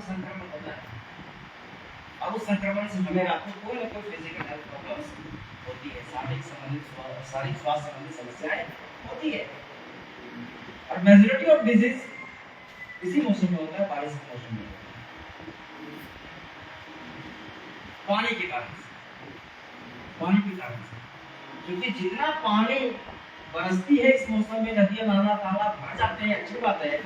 संक्रमण होता है, अब उस संक्रमण से हमें आपको कोई ना कोई फिजिकल हेल्थ प्रॉब्लम्स होती है, शारीरिक स्वास्थ्य संबंधी समस्याएं होती है। और मेजॉरिटी ऑफ डिजीज इसी मौसम में होता है, बारिश के मौसम में। पानी के कारण से, क्योंकि जितना पानी बरसती है इस मौसम में, नदियां नाला तालाब भर जाते हैं, अच्छी बात है,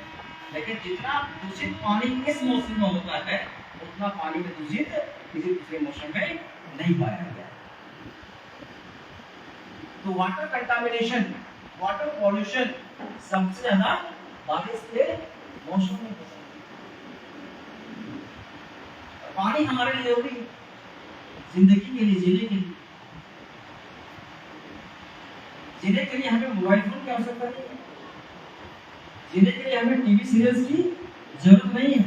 लेकिन जितना दूषित पानी इस मौसम में होता है उतना पानी में दूषित किसी दूसरे मौसम में नहीं पाया गया। तो वाटर कंटामिनेशन, वाटर पॉल्यूशन सबसे ज्यादा बारिश के मौसम में होता है। पानी हमारे लिए जरूरी है, जिंदगी के लिए, जीने के लिए हमें मोबाइल फोन की आवश्यकता नहीं है, जीने के लिए हमें टीवी सीरियल्स की जरूरत नहीं है,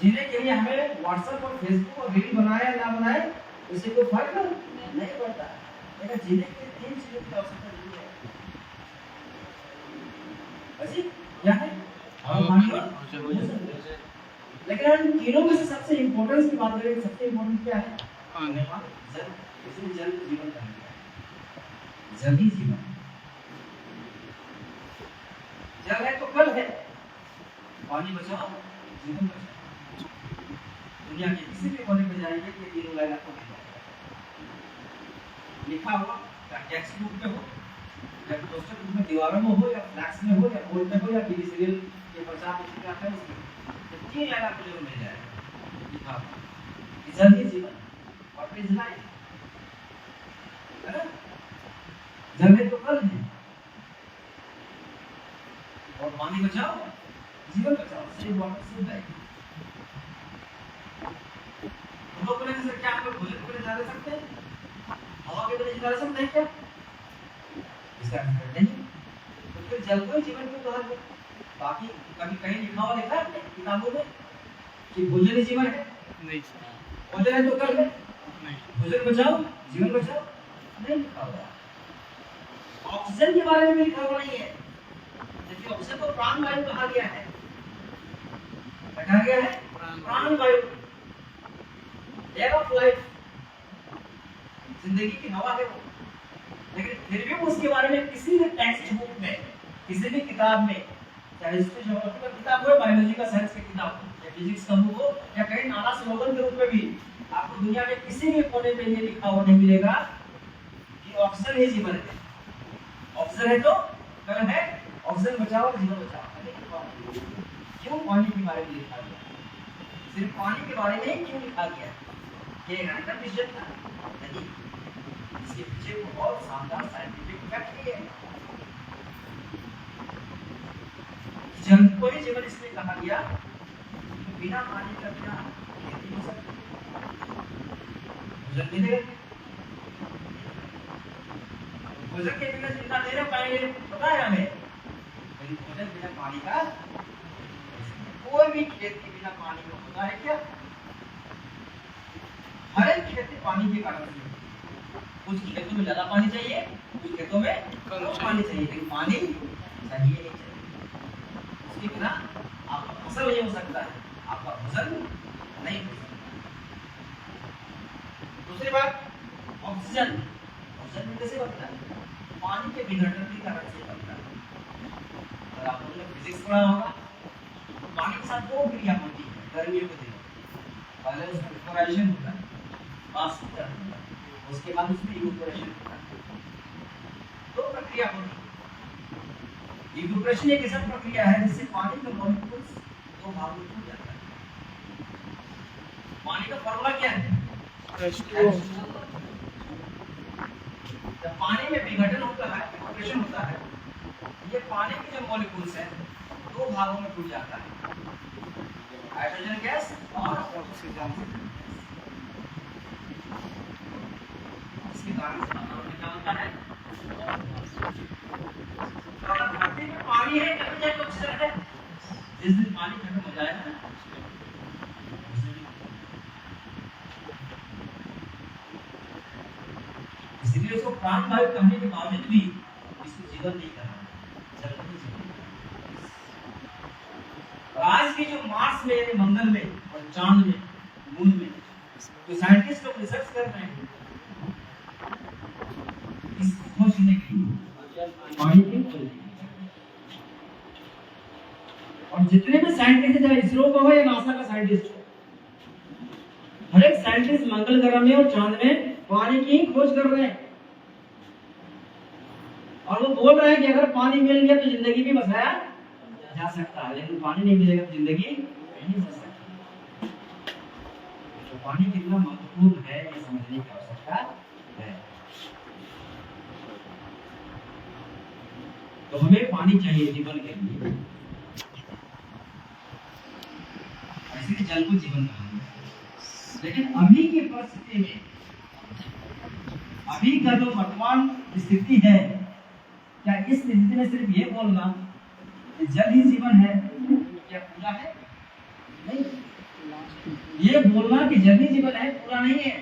जीने के लिए हमें व्हाट्सएप और फेसबुक और रील बनाए ना बनाए उससे कोई फर्क नहीं पड़ता। लेकिन जीने के लिए 3 चीजों की आवश्यकता नहीं है। ऐसी क्या है? लेकिन इन तीनों में से सबसे इंपॉर्टेंस की बात करें, सबसे इंपॉर्टेंट क्या है? जल। इसलिए जल जीवन का है, जल ही जीवन। जल है तो कल है, पानी बचाओ जीवन बचाओ। दुनिया के किसी भी कोने में जाएंगे ये तीनों लाइन आपको मिल जाएगा, लिखा हुआ, या टेक्स्ट बुक में हो, या पोस्टर बुक में दीवारों में हो, या फ्लैक्स में हो, या बोर्ड में हो, या टीवी सीरियल के प्रचार में क्या है उसमें, ये तीन लाइन आपको जरूर मिल जाएगा लिखा हुआ। जल ही जीवन, व्हाट इज लाइफ, है ना? जल है तो कल है, और पानी बचाओ जीवन बचाओ, सेव वाटर सेव लाइफ। हम लोग बोले सर क्या हम लोग भोजन के लिए जा सकते हैं, हवा के लिए जा सकते हैं क्या? इसका आंसर नहीं। तो फिर जल को जीवन क्यों कहा गया? बाकी कभी कहीं लिखा हुआ लिखा है किताबों में कि भोजन ही जीवन है? नहीं। भोजन है तो कल है, भोजन बचाओ जीवन बचाओ, नहीं लिखा हुआ। ऑक्सीजन के बारे में भी लिखा हुआ नहीं है, देखिए ऑक्सीजन को प्राणवायु कहा गया है, कहा गया है प्राणवायु, एयर ऑफ लाइफ, जिंदगी की हवा है वो। लेकिन फिर भी उसके बारे में किसी भी टेक्स्ट बुक में, किसी भी किताब में, चाहे हिस्ट्री ज्योग्राफी का किताब हो, बायोलॉजी का साइंस की किताब हो, या फिजिक्स का बुक हो, या कहीं नारा स्लोगन के रूप में भी आपको दुनिया के किसी भी कोने में ये लिखा हुआ नहीं मिलेगा कि ऑक्सीजन ही जीवन है। ऑक्सीजन है तो कल है, ऑक्सीजन बचाओ जीवन बचाओ। क्यों पानी के बारे में लिखा गया? सिर्फ पानी के बारे में क्यों लिखा गया? ये रैंडम डिसीजन था नहीं, इसके पीछे बहुत शानदार साइंटिफिक फैक्ट है। जल को ही जीवन इसलिए कहा गया तो बिना पानी का क्या खेती हो सकती है? भोजन मिलेगा, भोजन के बिना जितना देर पाएंगे पता है हमें, लेकिन भोजन बिना पानी का, कोई भी खेती बिना पानी का होता है क्या? हर एक खेती पानी के कारण से, कुछ खेतों में ज्यादा पानी चाहिए, कुछ खेतों में कम पानी चाहिए, लेकिन पानी चाहिए ही चाहिए। उसके बिना आपका फसल नहीं हो सकता है, आपका भोजन नहीं हो सकता। दूसरी बात, ऑक्सीजन, ऑक्सीजन कैसे बनता है? पानी के विघटन के कारण से बनता है। अगर आप लोगों ने फिजिक्स पढ़ा होगा, पानी के साथ 2 क्रिया होती है गर्मियों के दिनों। पहले उसमें वेपोराइजेशन होता है, बाष्पीकरण होता है, उसके बाद उसमें इवेपोरेशन होता है। 2 प्रक्रिया होती है। इवेपोरेशन एक ऐसा प्रक्रिया है जिससे पानी का मॉलिक्यूल्स 2 भागों में टूट जाता है। पानी का फॉर्मूला क्या है? जब पानी में विघटन होता है, इवेपोरेशन होता है, ये पानी के जो मॉलिक्यूल्स हैं 2 भागों में टूट जाता है, हाइड्रोजन गैस और ऑक्सीजन। इसके कारण से वातावरण में क्या होता है? अगर धरती में पानी है तभी जाके ऑक्सीजन है। जिस दिन पानी खत्म हो जाएगा, इसलिए उसको प्राणवायु कहने के बावजूद भी इसको जीवन नहीं करना, जल नहीं जीवन। और आज की जो मार्स में यानी मंगल में और चांद में मून में जो साइंटिस्ट लोग रिसर्च कर रहे हैं इसको खोजने के लिए पानी की खोज, और जितने भी साइंटिस्ट चाहे इसरो का हो या नासा का साइंटिस्ट हो, हर एक साइंटिस्ट मंगल ग्रह में और चांद में पानी की खोज कर रहे हैं। और वो बोल रहे हैं कि अगर पानी मिल गया तो जिंदगी भी बसाया जा सकता है, लेकिन पानी नहीं मिलेगा तो जिंदगी नहीं बच सकती। तो पानी कितना महत्वपूर्ण है ये समझने की आवश्यकता है। तो हमें पानी चाहिए जीवन के लिए, इसलिए जल को जीवन कहा। लेकिन अभी की परिस्थिति में, अभी का जो वर्तमान स्थिति है, क्या इस स्थिति में सिर्फ ये बोलना कि जल ही जीवन है क्या पूरा है? नहीं, ये बोलना कि जल ही जीवन है पूरा नहीं है।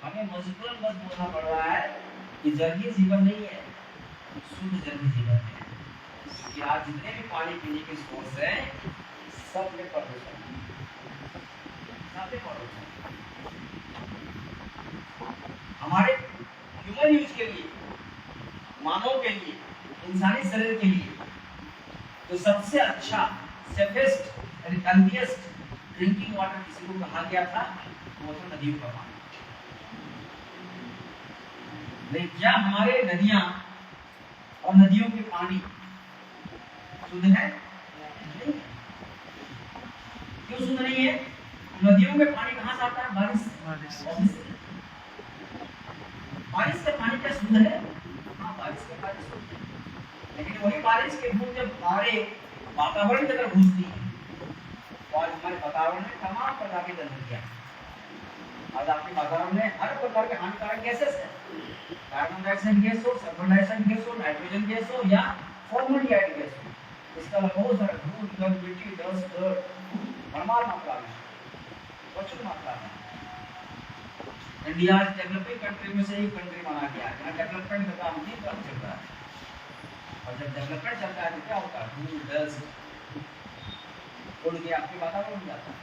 हमें मजबूरन बस बोलना पड़ रहा है कि जल ही जीवन नहीं है, शुद्ध जल ही जीवन है। क्योंकि आज जितने भी पानी पीने के सोर्स हैं सब में प्रदूषण, हमारे ह्यूमन यूज के लिए, मानव के लिए, इंसानी शरीर के लिए तो सबसे अच्छा, safest and healthiest drinking water किसी को कहा गया था, वो था नदियों का पानी। लेकिन क्या हमारे नदियां और नदियों के पानी शुद्ध है? नहीं। क्यों शुद्ध नहीं है? नदियों में पानी कहां से आता है? बारिश से। बारिश का पानी क्या शुद्ध है? हाँ, बारिश का पानी शुद्ध है, लेकिन वही बारिश के बूंद जब हमारे वातावरण के अंदर घुसती है तो आज हमारे वातावरण में तमाम प्रकार की गंदगियां, आज आपके वातावरण में हर प्रकार के हानिकारक गैसेस हैं, कार्बन डाइऑक्साइड गैस हो, सल्फर डाइऑक्साइड गैस हो, नाइट्रोजन गैस हो या फॉर्मल्डिहाइड गैस हो। इसका बहुत सारा धूल, गंध, मिट्टी, डस्ट, भरमार मात्रा में, प्रचुर मात्रा में। इंडिया डेवलपिंग कंट्री में से एक कंट्री माना गया है, जहाँ डेवलपमेंट का काम नहीं चल रहा है। और जब डेवलपमेंट चलता है तो क्या होता है? धूल, डस्ट उड़ के आपके वातावरण में जाता है,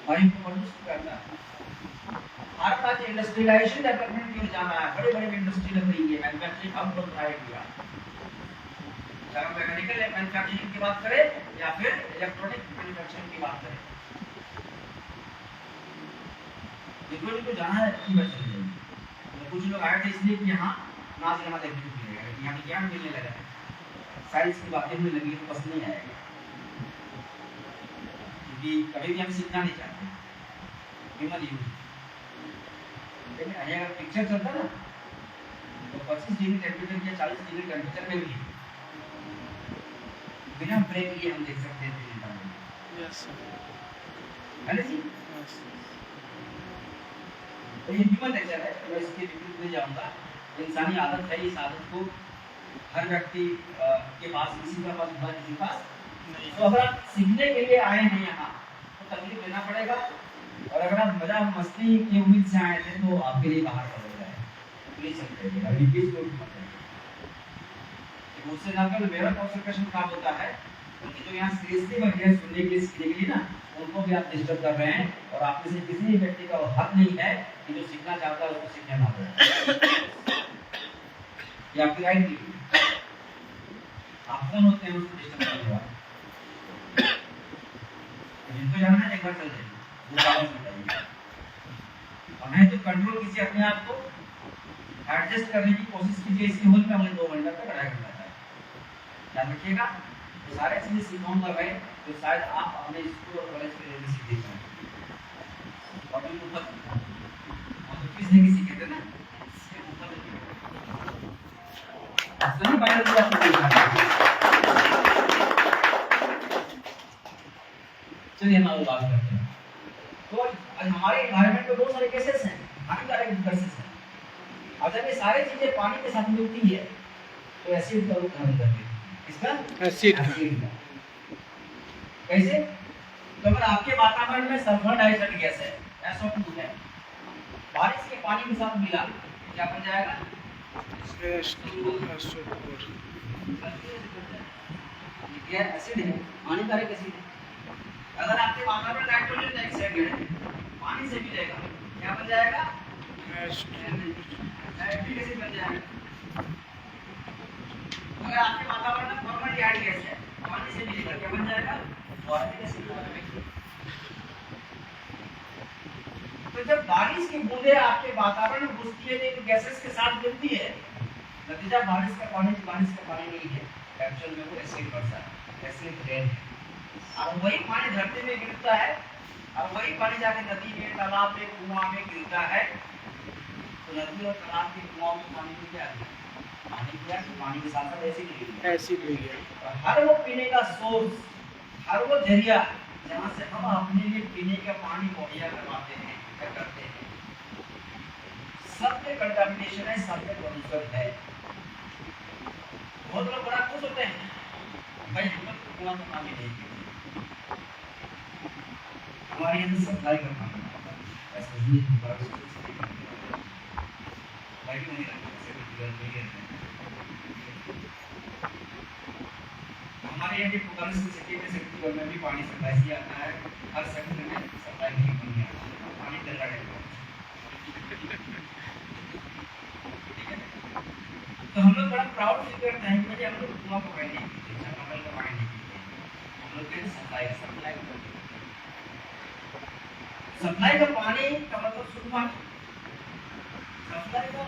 वायु को प्रदूषित करता है। भारत आज इंडस्ट्रियलाइजेशन डेवलपमेंट की ओर जा रहा है, बड़े बड़े इंडस्ट्री लग रही है, मैन्युफैक्चरिंग हब बन रहा है इंडिया। चाहे हम मैकेनिकल मैन्युफैक्चरिंग की बात करें या फिर इलेक्ट्रॉनिक मैन्युफैक्चरिंग की बात करें, तो जाना है की बात चल रही है। कुछ लोग आए थे इसलिए कि यहाँ ना सिनेमा देखने को मिलेगा, यहाँ पे ज्ञान मिलने लगा है, साइंस की बातें होने लगी तो पसंद नहीं आएगा, क्योंकि कभी भी हम सीखना नहीं चाहते ह्यूमन यूज। लेकिन अगर पिक्चर चलता ना तो 25 डिग्री टेम्परेचर या 40 डिग्री टेम्परेचर में भी बिना ब्रेक लिए हम देख सकते हैं। तो ये ह्यूमन नेचर है, मैं इसके विपरीत नहीं जाऊंगा। इंसानी आदत है, इस आदत को हर व्यक्ति के पास, किसी का पास होगा, किसी के पास नहीं। तो अगर आप सीखने के लिए आए हैं यहाँ तो तकलीफ लेना पड़ेगा, और अगर आप मजा मस्ती की उम्मीद से आए थे तो आपके लिए बाहर पड़ेगा, ले सकते हैं। अभी बीच में मुझसे ना कर मेरा कंसंट्रेशन खराब होता है, क्योंकि जो यहाँ सीरियसली बैठे हैं सुनने के लिए, सीखने के लिए ना, उनको भी आप डिस्टर्ब कर रहे हैं। और आप में से किसी भी व्यक्ति का हक नहीं है कि जो सीखना चाहता है उसको सीखने ना दे, ये आपकी राइट नहीं। आप कौन होते हैं उसको डिस्टर्ब करने वाले? जिनको जाना है एक बार चल जाइए, वो बात बताइए। और नहीं तो कंट्रोल कीजिए अपने आप को, एडजस्ट करने की कोशिश कीजिए। इसी होल में हमें 2 घंटा तक पढ़ाई करना है, याद रखिएगा। तो सारे चीजें सिखाऊंगा मैं, तो शायद आप अपने स्कूल और कॉलेज के लिए सीख दें। और भी ऊपर तो किस नहीं सीखे थे ना, इसके ऊपर सही बायोलॉजी आपको सीखना। चलिए हम आगे बात करते हैं। तो हमारे एनवायरनमेंट में बहुत सारे केसेस हैं, हानिकारक गैसेस हैं। और जब ये सारी चीजें पानी के साथ मिलती है तो एसिड का रूप धारण करती है। इसका एसिड का कैसे? तो अगर आपके वातावरण में सल्फर डाइऑक्साइड गैस है, SO2 है, बारिश के पानी के साथ मिला क्या बन जाएगा? क्या एसिड है, हानिकारक एसिड है। अगर आपके वातावरण नाइट्रोजन डाइऑक्साइड है, पानी से मिलेगा, क्या बन जाएगा? नाइट्रिक एसिड बन जाएगा। अगर आपके वातावरण में फॉर्मल्डिहाइड गैस है, पानी से मिलेगा, क्या बन जाएगा? फॉर्मिक एसिड बन जाएगा। तो जब बारिश की बूंदें आपके वातावरण में घुसती है, तो गैसेस के साथ मिलती है, नतीजा बारिश का पानी नहीं है, एक्चुअल में वो एसिड बरसा है, एसिड रेन है। और वही पानी धरती में गिरता है, और वही पानी जाके नदी में, तालाब में, कुआं में गिरता है। तो नदी और तालाब के कुआं में पानी में क्या है? पानी क्या है? पानी के साथ साथ एसिड ले गया। हर वो पीने का सोर्स, हर वो जरिया जहाँ से हम अपने लिए पीने का पानी मुहैया करवाते हैं, करते हैं, सब में कंटामिनेशन है, सब में पॉल्यूशन है। बहुत लोग बड़ा खुश होते हैं, भाई हम लोग कुआं का पानी नहीं पीते, हमारे यहाँ से सप्लाई का पानी आता है, ऐसा ही हमारा भाई क्यों नहीं रखते, ऐसे कुछ गलत नहीं है। हमारे यहाँ के पुराने सिटी में सेक्टर में भी पानी सप्लाई किया आता है, हर सेक्टर में सप्लाई की कमी है, पानी डल रहा है। तो हम लोग बड़ा प्राउड फील करते हैं कि हम लोग कुआं का पानी नहीं पीते, चापाकल का पानी नहीं पीते, हम लोग के सप्लाई का पानी का मतलब शुद्ध पानी। सप्लाई जो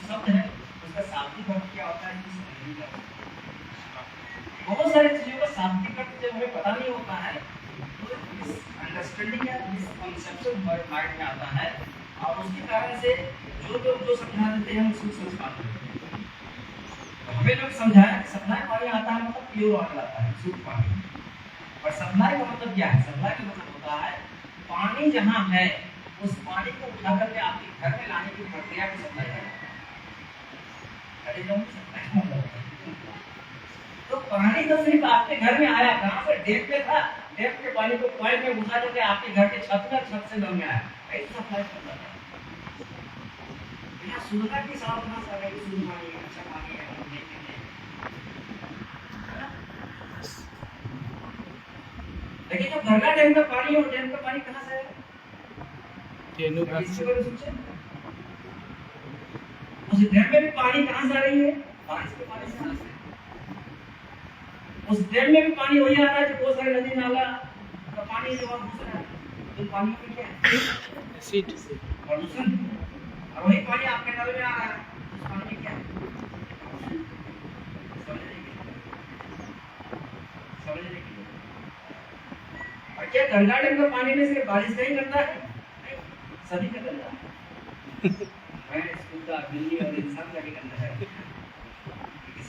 शब्द है उसका शाब्दिक अर्थ क्या होता है, बहुत सारी चीजों का शाब्दिक अर्थ जब हमें पता नहीं होता है तो इस अंडरस्टैंडिंग या इस कॉन्सेप्शन हमारे माइंड में आता है, और उसके कारण से जो लोग जो समझा देते हैं उसको समझ पाते हैं। तो हमें लोग समझाया कि सप्लाई पानी आता है मतलब प्योर वाटर आता है, शुद्ध पानी। और सप्लाई का मतलब क्या है? सप्लाई का मतलब होता है पानी जहाँ है उस पानी को उठा करके आपके घर में लाने की प्रक्रिया को सप्लाई करना। तो पानी तो सिर्फ आपके घर में आया, कहाँ से? डैम पे था, डैम के पानी को पाइप में घुसा करके आपके घर के छत से घर में आया, ऐसे सप्लाई करता है। यहाँ सुनना की सावधान से अगर शुद्ध पानी है, अच्छा पानी है, हम नहीं पीते। लेकिन जो घर का डैम का पानी है, डैम का पानी कहाँ से है? उस डैम में भी पानी कहाँ से आ रही है? बारिश के पानी से। उस डैम में भी पानी वही आ रहा है जो बहुत सारे नदी नाला का पानी जो वहाँ घुस रहा है, तो पानी में क्या है? Acid, pollution. और वही पानी आपके नल में आ रहा है, उस पानी में क्या है? समझ रहे? और क्या गंगा डैम का पानी में सिर्फ बारिश का ही करता है? सभी का करता है। मैं स्कूल का बिल्ली और इंसान का भी करता है,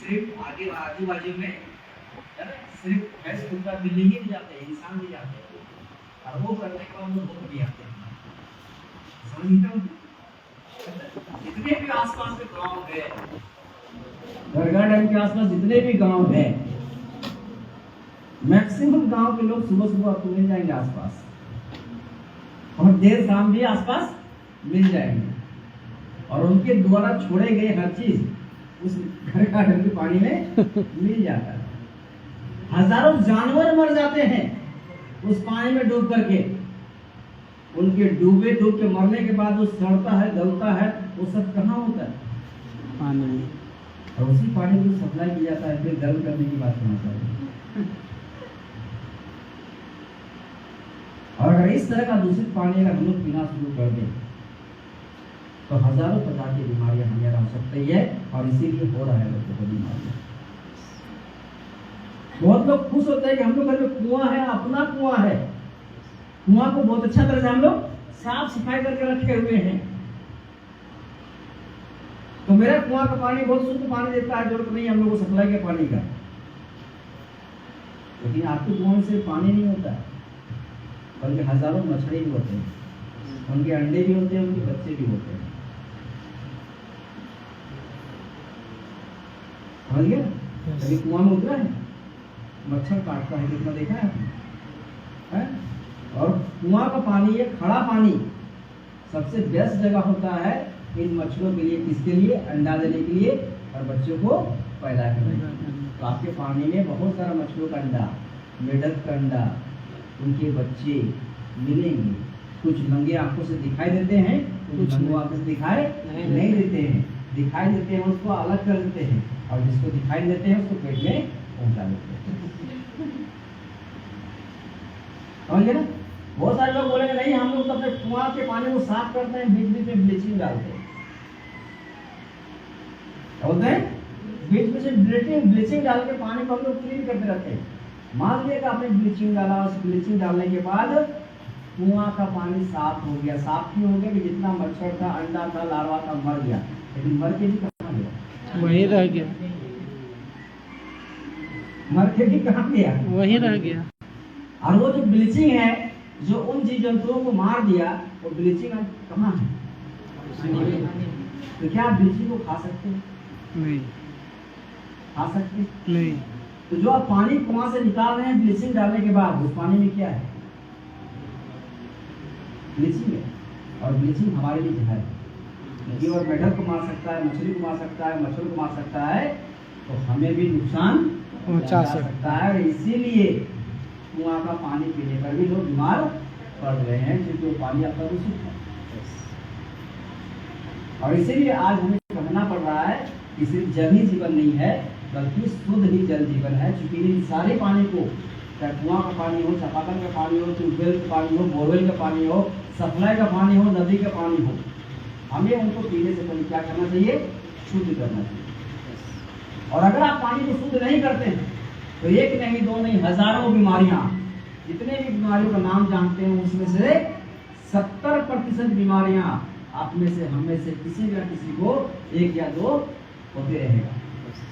सिर्फ आगे आजू बाजू में है ना, सिर्फ भैंस कुत्ता बिल्ली ही नहीं जाते, इंसान भी जाते हैं, और वो करने के बाद लोग भी आते हैं। समझते हो? जितने भी आसपास के गांव है, गरगा डैम के आसपास जितने भी गांव हैं, मैक्सिमम गांव के लोग सुबह सुबह आपको मिल जाएंगे आसपास, और देर शाम भी आसपास मिल जाएंगे, और उनके द्वारा छोड़े गए हर चीज उस गरगा डैम के पानी में मिल जाता है। हजारों जानवर मर जाते हैं उस पानी में डूब करके, उनके डूब के मरने के बाद वो सड़ता है, गलता है, वो सब कहाँ होता है? पानी में। और उसी पानी को सप्लाई किया जाता है। फिर गर्म करने की बात करना चाहिए। और अगर इस तरह का दूषित पानी अगर हम लोग पीना शुरू कर दें तो हजारों प्रकार की बीमारियां हमें हो सकती है, और इसीलिए हो रहा है लोगों को बीमारियां। बहुत लोग खुश होते हैं कि हम लोग घर में कुआं है, अपना कुआं है, कुआं को बहुत अच्छा तरह से हम लोग साफ सफाई करके रखे हुए हैं, तो मेरा कुआं का पानी बहुत शुद्ध पानी देता है, जरूरत नहीं हम लोग को सप्लाई के पानी का। लेकिन आपके कुआं से पानी नहीं होता है, बल्कि हजारों मछली भी होते हैं, उनके अंडे भी होते हैं, उनके बच्चे भी होते हैं। समझ गया? कभी कुआं में उतरा है? मच्छर काटता है, कितना देखा है आपने? और कुआं का पानी, ये खड़ा पानी सबसे बेस्ट जगह होता है इन मच्छरों के लिए। किसके लिए? अंडा देने के लिए और बच्चों को पैदा करने के लिए। तो आपके पानी में बहुत सारा मछलियों का अंडा, मेढक का अंडा, उनके बच्चे मिलेंगे। कुछ नंगे आंखों से दिखाई देते हैं, कुछ नंगे आंखों से दिखाई नहीं देते हैं। दिखाई देते हैं उसको अलग कर देते हैं, और जिसको दिखाई देते हैं उसको पेट में पहुंचा देते हैं। समझ गए ना? बहुत सारे लोग बोलेंगे नहीं हम लोग तो अपने कुआं के पानी को साफ करते हैं, बीच बीच में ब्लीचिंग डालते हैं। बोलते हैं बीच बीच में ब्लीचिंग डाल के पानी को हम लोग क्लीन करते रहते हैं। मान लीजिए कि आपने ब्लीचिंग डाला, उस ब्लीचिंग डालने के बाद कुआं का पानी साफ हो गया। साफ क्यों हो गया? कि जितना मच्छर था, अंडा था, लार्वा था, मर गया। लेकिन मर के भी कहाँ गया? वही रह गया। मर के भी कहाँ गया? वही रह गया। और वो जो ब्लीचिंग है, जो उन जीव जंतुओं को मार दिया, वो ब्लीचिंग कहाँ है? तो क्या आप ब्लीचिंग को खा सकते हैं? नहीं। खा सकते हैं? नहीं। तो जो आप पानी कुआं से निकाल रहे हैं ब्लीचिंग डालने के बाद, उस पानी में क्या है? ब्लीचिंग है। और ब्लीचिंग हमारे लिए जहर है। जीव और मेढक को मार सकता है, मछली को मार सकता है, मच्छर को मार सकता है, तो हमें भी नुकसान पहुंचा सकता है। इसीलिए कुआं का पानी पीने पर भी लोग बीमार पड़ रहे हैं, क्योंकि वो पानी आपका दूषित है। और इसीलिए आज हमें कहना पड़ रहा है कि सिर्फ जल ही जीवन नहीं है, बल्कि शुद्ध ही जल जीवन है। चूंकि इन सारे पानी को, चाहे कुआं का पानी हो, चापाकल का पानी हो, ट्यूबवेल का पानी हो, बोरवेल का पानी हो, सप्लाई का पानी हो, नदी का पानी हो, हमें उनको पीने से पहले क्या करना चाहिए? शुद्ध करना चाहिए। और अगर आप पानी को शुद्ध नहीं करते हैं तो एक नहीं, दो नहीं, हजारों बीमारियां, जितने भी बीमारियों का नाम जानते हैं उसमें से 70% बीमारियां आप में से, हम में से किसी न किसी को एक या दो होते रहेगा।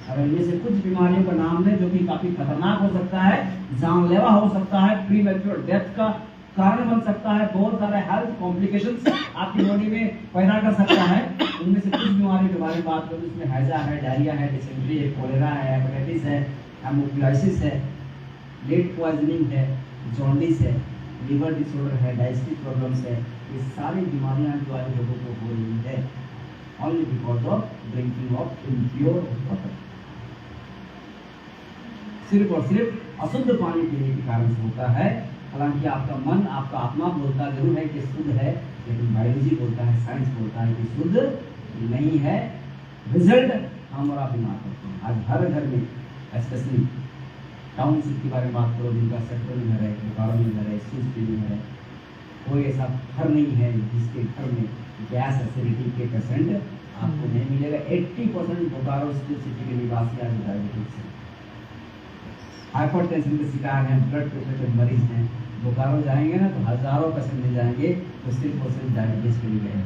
अगर इनमें से कुछ बीमारियों का नाम लें जो कि काफी खतरनाक हो सकता है, जानलेवा हो सकता है, प्रीमैच्योर डेथ का कारण बन सकता है, बहुत सारे हेल्थ कॉम्प्लिकेशंस आपकी बॉडी में पैदा कर सकता है, उनमें से कुछ बीमारियों के बारे में बात करूँ, इसमें हैजा है, डायरिया है, डिसेंट्री है, कोलेरा है, हेपेटाइटिस है, हेमोफिलाइसिस है, लेड पॉइजनिंग है, जॉन्डिस है, लिवर डिसऑर्डर है, डाइजेस्टिव प्रॉब्लम्स है। ये सारी बीमारियां जो आज लोगों को हो रही है only because of drinking of impure water. सिर्फ और सिर्फ अशुद्ध पानी पीने के कारण से होता है। हालांकि आपका मन, आपका आत्मा बोलता जरूर है कि शुद्ध है, लेकिन बायोलॉजी बोलता है, साइंस बोलता है कि शुद्ध नहीं है। रिजल्ट हम और आप बीमार करते हैं। आज हर घर में, स्पेशली टाउनशिप के बारे में बात करो, जिनका सेक्टर में घर है, बोकारो में घर है, सूरजपुर में घर है, कोई ऐसा घर नहीं है जिसके घर में गैस एसिडिटी के पेशेंट आपको नहीं मिलेगा। 80% बोकारो सिटी के निवासी आज डायबिटीज है, हाइपरटेंशन के शिकार हैं, ब्लड प्रेशर के मरीज हैं। बोकारो जाएंगे ना तो हजारों पेशेंट मिल जाएंगे, तो सिर्फ और सिर्फ डायबिटीज के लिए गए।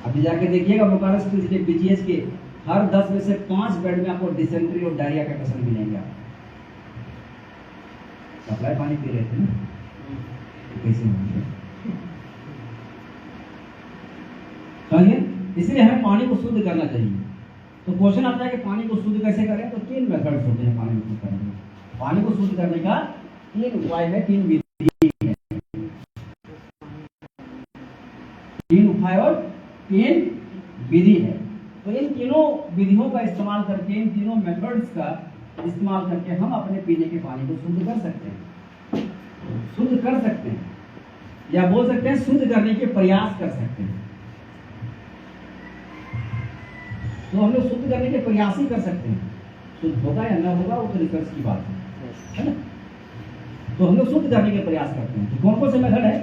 अभी जाके देखिएगा बोकारो सिटी बीजीएच के हर 10 में से 5 बेड में आपको डिसेंट्री और डायरिया के पेशेंट मिलेंगे। आप सप्लाई पानी पी रहे थे ना, तो कैसे होंगे? इसलिए हमें पानी को शुद्ध करना चाहिए। तो क्वेश्चन आता है कि पानी को शुद्ध कैसे करें? तो 3 मेथड्स होते हैं पानी को शुद्ध करने के। पानी को शुद्ध करने का 3 उपाय है, 3 विधि है, 3 उपाय और 3 विधि है। तो इन तीनों विधियों का इस्तेमाल करके, इन तीनों मेथड्स का इस्तेमाल करके हम अपने पीने के पानी को शुद्ध कर सकते हैं, शुद्ध कर सकते हैं, या बोल सकते हैं शुद्ध करने के प्रयास कर सकते हैं। तो हम लोग शुद्ध करने के प्रयास ही कर सकते हैं। शुद्ध होगा या न होगा वो तो रिसर्च की बात है ना। तो हम लोग शुद्ध करने के प्रयास करते हैं। तो कौन कौन से मेथड है?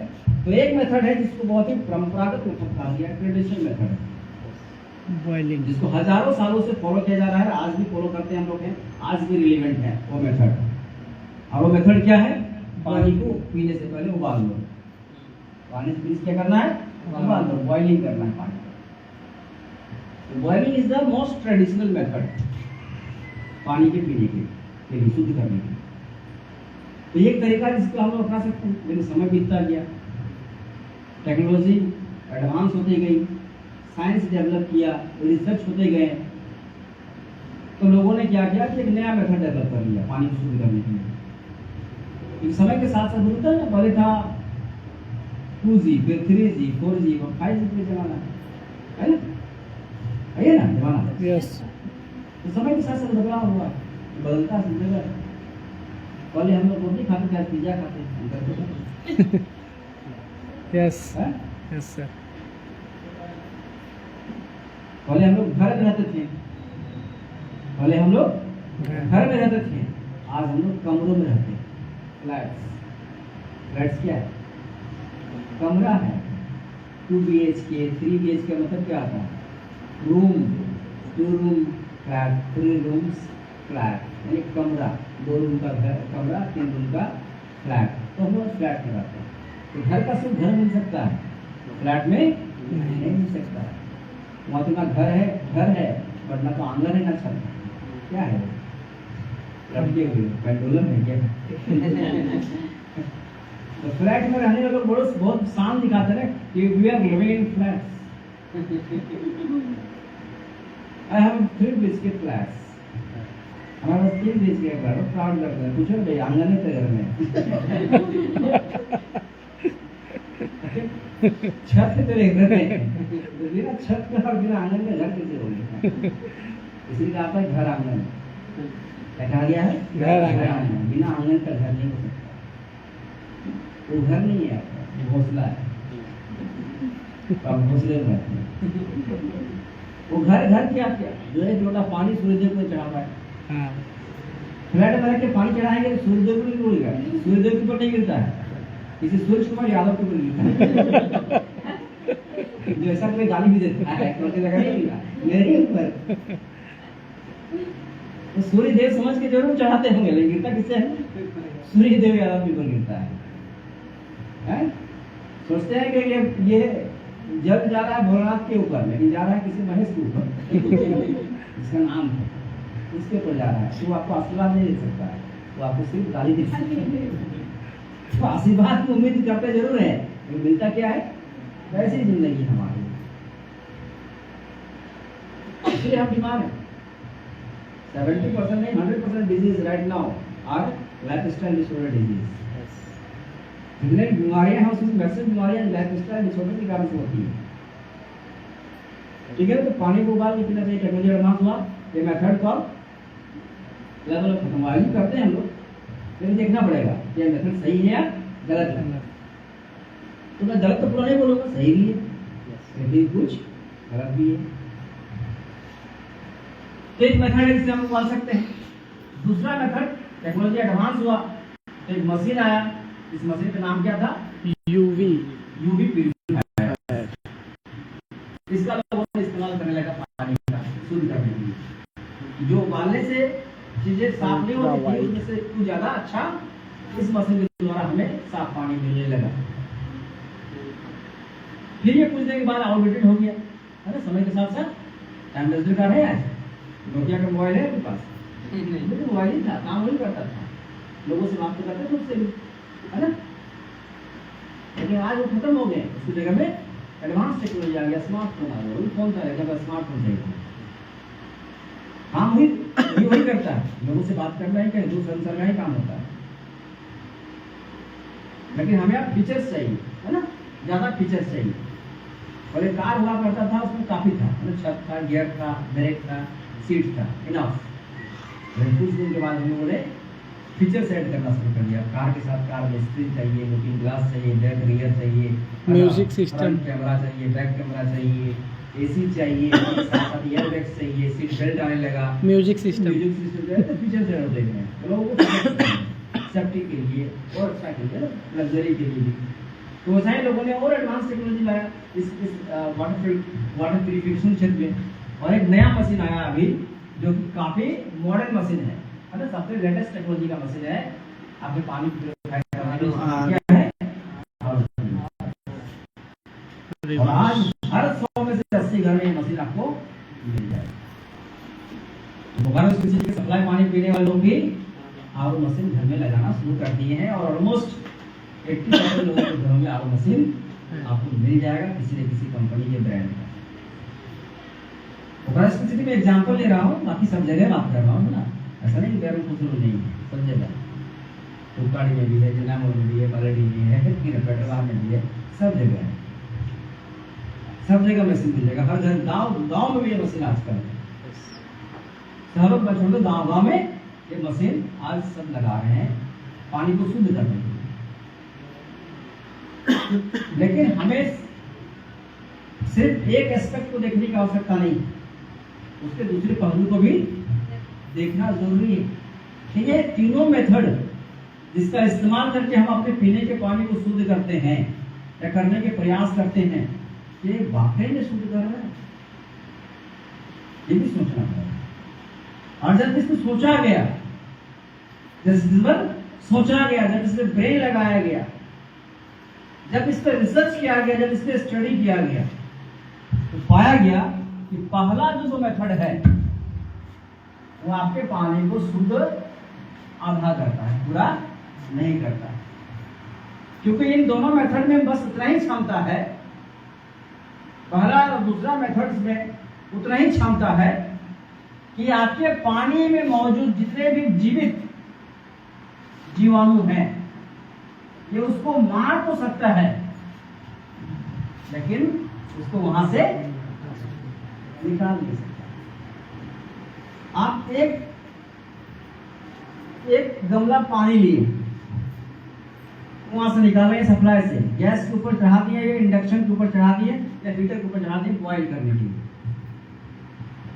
तो एक मेथड है जिसको बहुत ही परंपरागत मेथड कहा गया, ट्रेडिशनल मेथड है, बॉइलिंग, जिसको हजारों सालों से फॉलो किया जा रहा है, आज भी फॉलो करते हैं हम लोग हैं, आज भी रिलेवेंट है वो मेथड। और वो मेथड क्या है? पानी को पीने से पहले उबाल लो। पानी से पीने क्या करना है? उबाल लो, बॉइलिंग करना है पानी। Boiling is the most traditional method पानी के पीने के लिए, शुद्ध करने के। तो एक तरीका जिसको हम लोग अपना सकते हैं, लेकिन समय बीतता गया, टेक्नोलॉजी एडवांस होती गई, साइंस डेवलप किया, रिसर्च होते गए, तो लोगों ने क्या किया कि एक नया मेथड डेवलप कर लिया पानी को शुद्ध करने के लिए। एक समय के साथ साथ होता है ना, पहले था 2G, फिर 3G, 4G और 5G पे जमाना है ना, है ना जमाना। यस। तो समय के साथ साथ बदलाव हुआ है, बदलता है जिंदगी। पहले हम लोग रोटी खाते थे, आज पिज्जा खाते हैं, अंतर तो यस है। Yes sir. पहले हम लोग घर में रहते थे, पहले हम लोग घर में रहते थे, आज हम लोग कमरों में रहते हैं। फ्लैट्स, फ्लैट्स क्या है? कमरा है। 2 BHK 3 BHK मतलब क्या आता है? Room, 2 room flat, 3 rooms flat, यानी कमरा। 2 रूम का घर कमरा, 3 रूम का फ्लैट। तो हम लोग फ्लैट में रहते हैं। तो घर का सुख घर मिल सकता है, फ्लैट में नहीं मिल सकता है। वहाँ तो ना घर है बट ना तो आंगन है ना छत है। क्या है? लड़के हुए पेंडुलम है क्या? तो फ्लैट में रहने वाले लोग बहुत शान दिखाते हैं कि we are living in flats. I have 3 BHK flats. हमारे पास 3 BHK फ्लैट है, प्राउड लगता है। पूछो भाई आंगन है तेरे घर में? छत है तेरे घर में? तो बिना छत में और बिना आंगन में घर कैसे होगी? इसलिए आता है घर आंगन। क्या कहा गया है? घर आंगन। बिना आंगन का घर नहीं हो सकता। वो घर नहीं है, वो घोंसला है। तो आप घोंसले में रहते हैं। वो घर क्या जो एक लोटा पानी सूर्यदेव को चढ़ा है। हाँ। फ्लैट में रख के पानी चढ़ाएंगे तो सूर्यदेव को नहीं गिरेगा, सूर्यदेव के ऊपर नहीं गिरता है, किसी सूरज कुमार यादव के ऊपर गिरता है। जो ऐसा कोई गाली भी देता है मेरे ऊपर, तो सूर्यदेव समझ के जरूर चढ़ाते होंगे, लेकिन गिरता किससे है? सूर्यदेव यादव के ऊपर गिरता है। सोचते हैं कि ये जल जा रहा है भोलेनाथ के ऊपर, लेकिन जा रहा है किसी महेश के ऊपर इसका नाम है, उसके ऊपर जा रहा है। वो आपको आशीर्वाद नहीं दे सकता है, वो आपको सिर्फ गाली दे सकता है। तो आशीर्वाद की उम्मीद करते जरूर है, लेकिन मिलता क्या है? वैसी जिंदगी हमारी, इसलिए हम बीमार हैं। 70% नहीं 100% disease right now are lifestyle disorder disease. जितने बीमारियां हैं उसमें मैक्सिमम बीमारियां लाइफस्टाइल डिसऑर्डर के कारण से होती है। ठीक है, तो पानी को उबाल के पीना चाहिए। टेक्नोलॉजी एडवांस हुआ, ये मेथड को लेवल खत्म हुआ ही करते हैं हम लोग, लेकिन देखना पड़ेगा ये मेथड सही है या गलत है। तो मैं गलत तो पूरा नहीं बोलूंगा, सही भी है लेकिन कुछ गलत भी है। तो एक मेथड है जिससे हम उबाल सकते हैं। दूसरा मेथड, टेक्नोलॉजी एडवांस हुआ तो एक मशीन आया, इस मशीन का नाम क्या था? UV purifier. इसका लोग इस्तेमाल करने लगा पानी का शुद्ध करने के लिए। जो उबालने से चीजें साफ नहीं होती थी, उसमें से कुछ ज्यादा अच्छा इस मशीन के द्वारा हमें साफ पानी मिलने लगा। फिर ये कुछ देर के बाद आउटडेटेड हो गया है ना, समय के साथ साथ। टाइम रजिस्टर कार्ड है आज, नोकिया का मोबाइल है आपके पास? मोबाइल ही था, काम वही करता था, लोगों से बात तो करते थे उससे भी, है ना। लेकिन आज वो खत्म हो गए, उसकी जगह में एडवांस टेक्नोलॉजी आ गया, स्मार्टफोन आ गया। वही फोन था, जब स्मार्टफोन चाहिए, काम वही करता है, लोगों से बात करना ही कहीं दूसरे संसार का ही काम होता है। लेकिन हमें अब फीचर्स चाहिए, है ना, ज्यादा फीचर्स चाहिए। और एक कार हुआ करता था, उसमें काफी था, छत था, गियर था, ब्रेक था, सीट था, इनफ। लेकिन कुछ दिन के बाद हम लोगों ने फीचर्स ऐड करना शुरू कर दिया। कार के साथ कार में स्क्रीन चाहिए, लुकिंग ग्लास चाहिए, बैक रियर चाहिए, म्यूजिक सिस्टम, कैमरा चाहिए, बैक कैमरा चाहिए, एसी चाहिए, साथ एयर बैग्स चाहिए, सीट बेल्ट आने लगा, म्यूजिक सिस्टम जो है तो फीचर्स ऐड होते हैं लोगों को सेफ्टी के लिए और अच्छा के लिए, लग्जरी के लिए भी। तो वैसा ही लोगों ने और एडवांस टेक्नोलॉजी लाया इस वाटर प्यूरिफिकेशन क्षेत्र में। और एक नया मशीन आया अभी जो कि काफी मॉडर्न मशीन है ना, सबसे लेटेस्ट टेक्नोलॉजी का मशीन है। आपके पानी प्यूरिफाई करने के लिए क्या है, और आज हर 100 में से 80 घर में ये मशीन आपको मिल जाएगी। तो किसी के सप्लाई पानी पीने वाले लोग भी आर मशीन घर में लगाना शुरू कर दिए हैं, और ऑलमोस्ट 80% लोगों के घरों में आर मशीन आपको मिल जाएगा किसी न किसी कंपनी के ब्रांड का। स्थिति में एग्जांपल ले रहा हूँ, बाकी सब जगह बात कर रहा हूँ ना, ऐसा नहीं बेरों खुश नहीं है, सब जगह। फुलकाड़ी में भी है, जनामोल में भी है, बलेडी में है, पेट्रोल में भी है, सब जगह है, सब जगह मशीन मिल जाएगा। हर घर गांव में भी ये मशीन आजकल है। शहरों का छोड़ दो, गाँव में ये मशीन आज सब लगा रहे हैं पानी को शुद्ध करने के लिए। लेकिन हमें सिर्फ एक एस्पेक्ट को देखने की आवश्यकता नहीं, उसके दूसरे पहलू को भी देखना जरूरी है कि ये तीनों मेथड जिसका इस्तेमाल करके हम अपने पीने के पानी को शुद्ध करते हैं या करने के प्रयास करते हैं, ये वाकई में शुद्ध कर रहे हैं, ये भी सोचना पड़ेगा। और जब इसको सोचा गया, जब सोचा गया, जब इस पर ब्रेन लगाया गया, जब इस पर रिसर्च किया गया, जब इस पर स्टडी किया गया, तो पाया गया कि पहला जो मेथड है वो आपके पानी को शुद्ध आधा करता है, पूरा नहीं करता है। क्योंकि इन दोनों मेथड में बस उतना ही क्षमता है, पहला और दूसरा मेथड्स में उतना ही क्षमता है कि आपके पानी में मौजूद जितने भी जीवित जीवाणु हैं, ये उसको मार तो सकता है लेकिन उसको वहां से निकाल नहीं सकता। आप एक गमला पानी लिए, वहां से निकाले सप्लाई से, गैस के ऊपर चढ़ा दिए या इंडक्शन के ऊपर चढ़ा दिए या हीटर के ऊपर चढ़ा दिए बॉईल करने के लिए,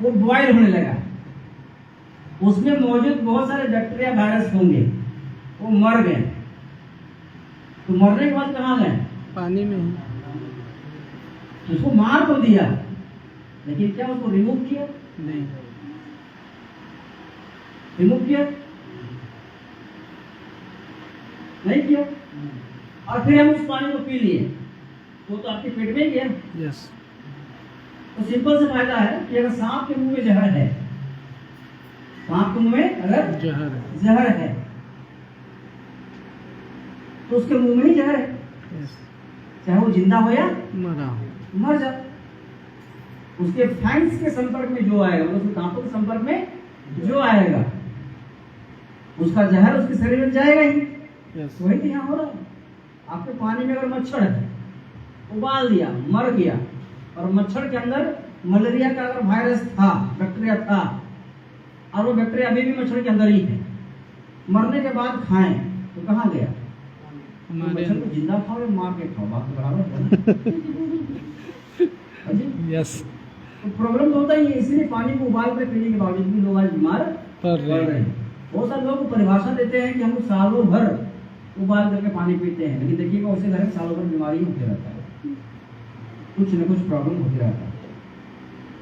वो बॉईल होने लगा, उसमें मौजूद बहुत सारे बैक्टीरिया वायरस होंगे, वो मर गए, तो मरने के बाद कहाँ गए? पानी में ही। उसको मार तो दिया लेकिन क्या उसको रिमूव किया? नहीं। रिमूव किया नहीं किया, और फिर हम उस पानी को पी लिए, तो आपके पेट में गया। यस। तो सिंपल से फायदा है कि अगर सांप के मुंह में जहर है, सांप के मुंह में अगर जहर है तो उसके मुंह में ही जहर है, यस। चाहे वो जिंदा हो या मरा हो, मर जा। उसके फैंक्स के संपर्क में जो आएगा, मतलब उसके दांतों के संपर्क में जो आएगा, उसका जहर उसके शरीर में जाएगा ही। यस। वही तो यहाँ हो रहा है। आपके पानी में अगर मच्छर है, उबाल दिया, मर गया, और मच्छर के अंदर मलेरिया का अगर वायरस था, बैक्टीरिया था, और वो बैक्टीरिया अभी भी मच्छर के अंदर ही है, मरने के बाद खाएं तो कहाँ गया? तो मच्छर को जिंदा खाओ या मार के खाओ, बात तो बराबर है। यस। तो प्रॉब्लम तो होता ही है, इसलिए पानी को उबाल कर पीने के बावजूद भी लोग आज बीमार पड़ रहे हैं। बहुत सारे लोग परिभाषा देते हैं कि हम सालों भर उबाल करके पानी पीते हैं, लेकिन देखिएगा उससे घर में सालों भर बीमारी होती रहता है, कुछ न कुछ प्रॉब्लम होती रहता है,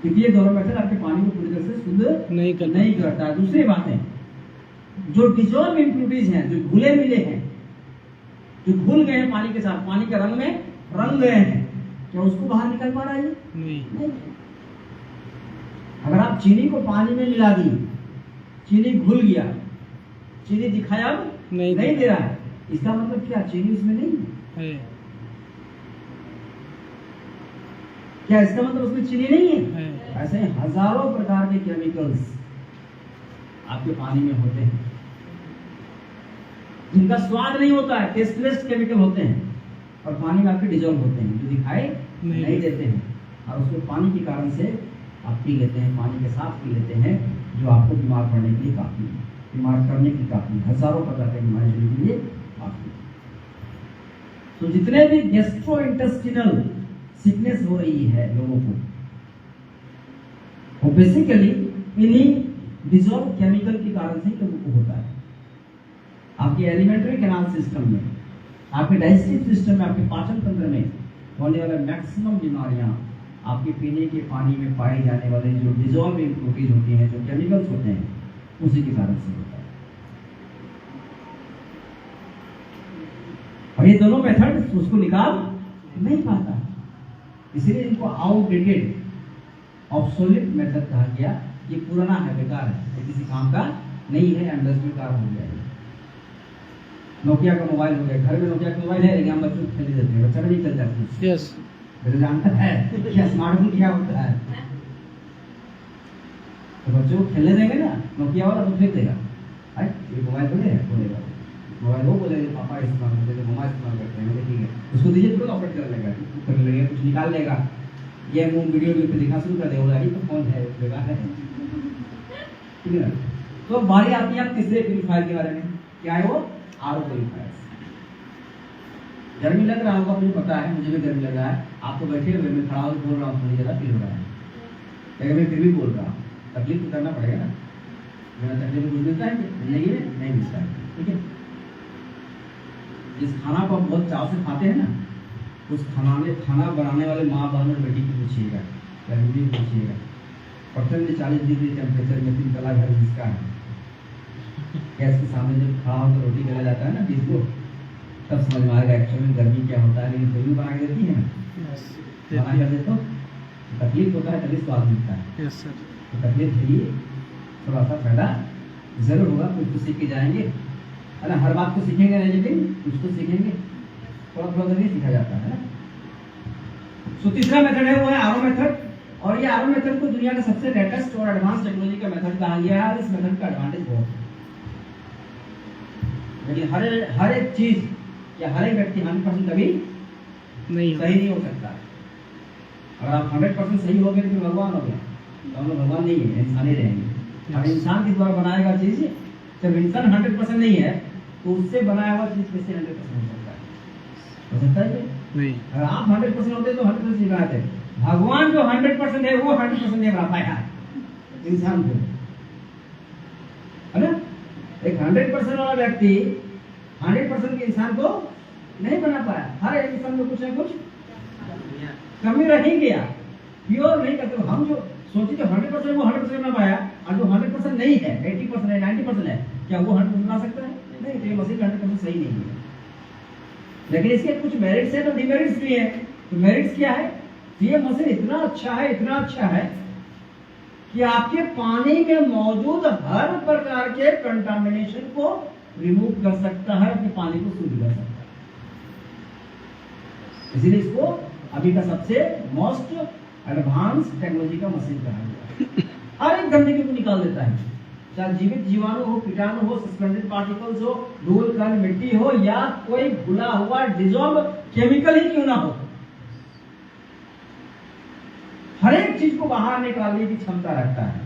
क्योंकि ये दोनों मेथड आपके पानी को पूरी तरह से शुद्ध नहीं करता है। दूसरी बात है, जो डिजॉल्व इम्प्यूरिटीज हैं, जो घुले मिले हैं, जो घुल गए हैं पानी के साथ, पानी के रंग में रंग गए हैं, क्या उसको बाहर निकल पा रहा है? नहीं। अगर आप चीनी को पानी में मिला दी, चीनी घुल गया, चीनी दिखाया अब नहीं दे रहा है, इसका मतलब क्या? चीनी उसमें नहीं है। क्या इसका मतलब उसमें चीनी नहीं है? ऐसे हजारों प्रकार के केमिकल्स आपके पानी में होते हैं, जिनका स्वाद नहीं होता है, टेस्टलेस केमिकल होते हैं, और पानी में आपके डिजॉल्व होते हैं, जो दिखाई नहीं देते हैं, और उसको पानी के कारण से आप पी लेते हैं, पानी के साथ पी लेते हैं, जो आपको बीमार पड़ने के लिए काफी है, बीमार करने की काफी, हजारों प्रकार के बीमारी के लिए काफी। तो जितने भी गैस्ट्रो इंटेस्टिनल सिकनेस हो रही है लोगों को, वो बेसिकली इन्हीं डिजॉल्व केमिकल के कारण से लोगों को होता है। आपके एलिमेंट्री कैनाल सिस्टम में, आपके डाइजेस्टिव सिस्टम में, आपके पाचन तंत्र में होने वाले मैक्सिमम बीमारियां आपके पीने के पानी में पाए जाने वाले जो डिजॉल्व इम्प्यूरिटीज होती हैं, जो केमिकल्स होते हैं, उसी के कारण से होता है। और ये दोनों मेथड उसको निकाल नहीं पाता, इसलिए इनको आउटडेटेड ऑब्सोलीट मेथड कहा गया। ये पुराना है, बेकार है, ये किसी काम का नहीं है, एम्बेसडर हो गया है। नोकिया का मोबाइल हो गया, घर में नोकिया का मोबाइल है, लेकिन हम बच्चों को खेलने देते हैं, बच्चा नहीं चल जाता है। यस। तो जानता है कि स्मार्टफोन क्या होता है, तो बच्चों को खेलने देंगे ना, नोकिया वाला तो फेंक देगा, ये मोबाइल थोड़े है, बोलेगा मोबाइल, वो बोलेंगे पापा इस्तेमाल करते हैं, मम्मा इस्तेमाल करते हैं, ठीक है, उसको दीजिए तुरंत ऑपरेट कर लेगा, करने लगेगा, कुछ निकाल लेगा, ये वीडियो पे दिखा शुरू कर देगा, ये तो फोन है, बेकार है। ठीक है ना। तो बारी आती है अब तीसरे प्यूरीफायर के बारे में, क्या है वो? RO purifier. गर्मी लग रहा होगा, मुझे पता है, मुझे भी गर्मी लग रहा है। आप तो बैठे हुए, मैं खड़ा होकर बोल रहा हूँ, थोड़ी ज़्यादा फील हो रहा है, लेकिन मैं फिर भी बोल रहा हूँ। तकलीफ तो करना पड़ेगा ना, मेरा तकलीफ कुछ मिलता है नहीं मिलता है, ठीक है। जिस खाना को आप बहुत चाव से खाते हैं ना, उस खाना बनाने वाले माँ बहन और बेटी को पूछिएगा या बीवी को पूछिएगा, परसेंट 40 डिग्री टेम्परेचर में 3 तला घर जिसका है, गैस के सामने जब खड़ा होकर रोटी गला जाता है ना बीस को, तब समझ में आएगा एक्चुअली में गर्मी क्या होता है। लेकिन फिर भी बना के देती है ना, बना कर दे तो तकलीफ होता है, तभी स्वाद मिलता है। Yes sir. तो तकलीफ झेलिए, थोड़ा सा फायदा जरूर होगा, कुछ तो सीख के जाएंगे, है ना। हर बात को सीखेंगे नहीं, लेकिन कुछ तो सीखेंगे, थोड़ा थोड़ा करके सीखा जाता है ना। सो तीसरा मेथड है वो है आरओ मेथड, और ये आरओ मेथड को दुनिया का सबसे लेटेस्ट और एडवांस टेक्नोलॉजी का मेथड कहा गया है। इस मेथड का एडवांटेज बहुत है, लेकिन हर एक चीज या हर एक व्यक्ति 100% कभी नहीं सही नहीं हो सकता। अगर आप 100% सही हो गए तो भगवान हो गया, तो हम लोग भगवान नहीं है, इंसान ही रहेंगे। और इंसान किस द्वारा बनाएगा चीज? जब इंसान 100% नहीं है तो उससे बनाया हुआ चीज कैसे 100% हो सकता है? हो सकता है नहीं। अगर आप 100% होते तो 100% नहीं बनाते। भगवान जो 100% है वो 100% नहीं बना पाया इंसान को, है ना। एक 100% वाला व्यक्ति 100% के इंसान को नहीं बना पाया। हर एक इंसान में कुछ ना कुछ कमी रह ही गया, प्योर नहीं करते। हम जो सोचे जो 100% वो 100% बना पाया, और जो 100% नहीं है, 80% है, 90% है, क्या वो 100% बना सकता है? नहीं, तो ये मशीन 100% सही नहीं है। लेकिन इसके कुछ मेरिट्स है तो डिमेरिट्स भी है। तो मेरिट्स क्या है? ये मशीन इतना अच्छा है कि आपके पानी में मौजूद हर प्रकार के कंटामिनेशन को रिमूव कर सकता है, अपने पानी को शुद्ध कर सकता है। इसलिए इसको अभी का सबसे मोस्ट एडवांस टेक्नोलॉजी का मशीन कहा गया है। हर एक गंदगी को निकाल देता है, चाहे जीवित जीवाणु हो, कीटाणु हो, सस्पेंडेड पार्टिकल्स हो, धूल कण मिट्टी हो, या कोई घुला हुआ डिजॉल्व केमिकल ही क्यों ना हो, हर एक चीज को बाहर निकालने की क्षमता रखता है।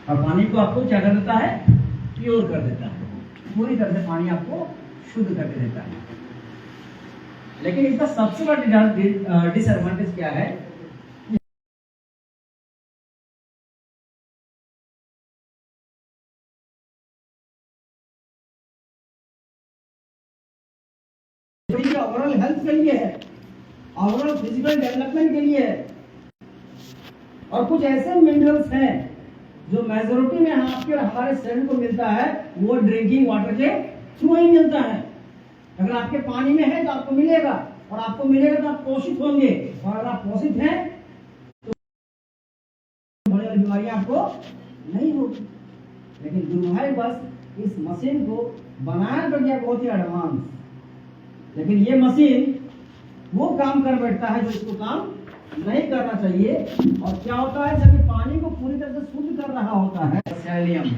और पानी को आपको क्या कर देता है? प्योर कर देता है, पूरी तरह से पानी आपको शुद्ध करके देता है। लेकिन इसका सबसे बड़ा डिसएडवांटेज क्या है? ओवरऑल हेल्थ के लिए है, ओवरऑल फिजिकल डेवलपमेंट के लिए है। और कुछ ऐसे मिनरल्स हैं जो मेजोरिटी में आपके और हमारे शरीर को मिलता है, वो ड्रिंकिंग वाटर के थ्रू ही मिलता है। अगर आपके पानी में है तो आपको मिलेगा, और आपको मिलेगा तो आप पोषित होंगे, और अगर आप पोषित हैं तो होने वाली बीमारियां आपको नहीं होगी। लेकिन दुर्भाग्य बस इस मशीन को बनाया तो गया बहुत ही एडवांस, लेकिन ये मशीन वो काम कर बैठता है जो इसको काम नहीं करना चाहिए। और क्या होता है? जब पानी को पूरी तरह से शुद्ध कर रहा होता है, selenium,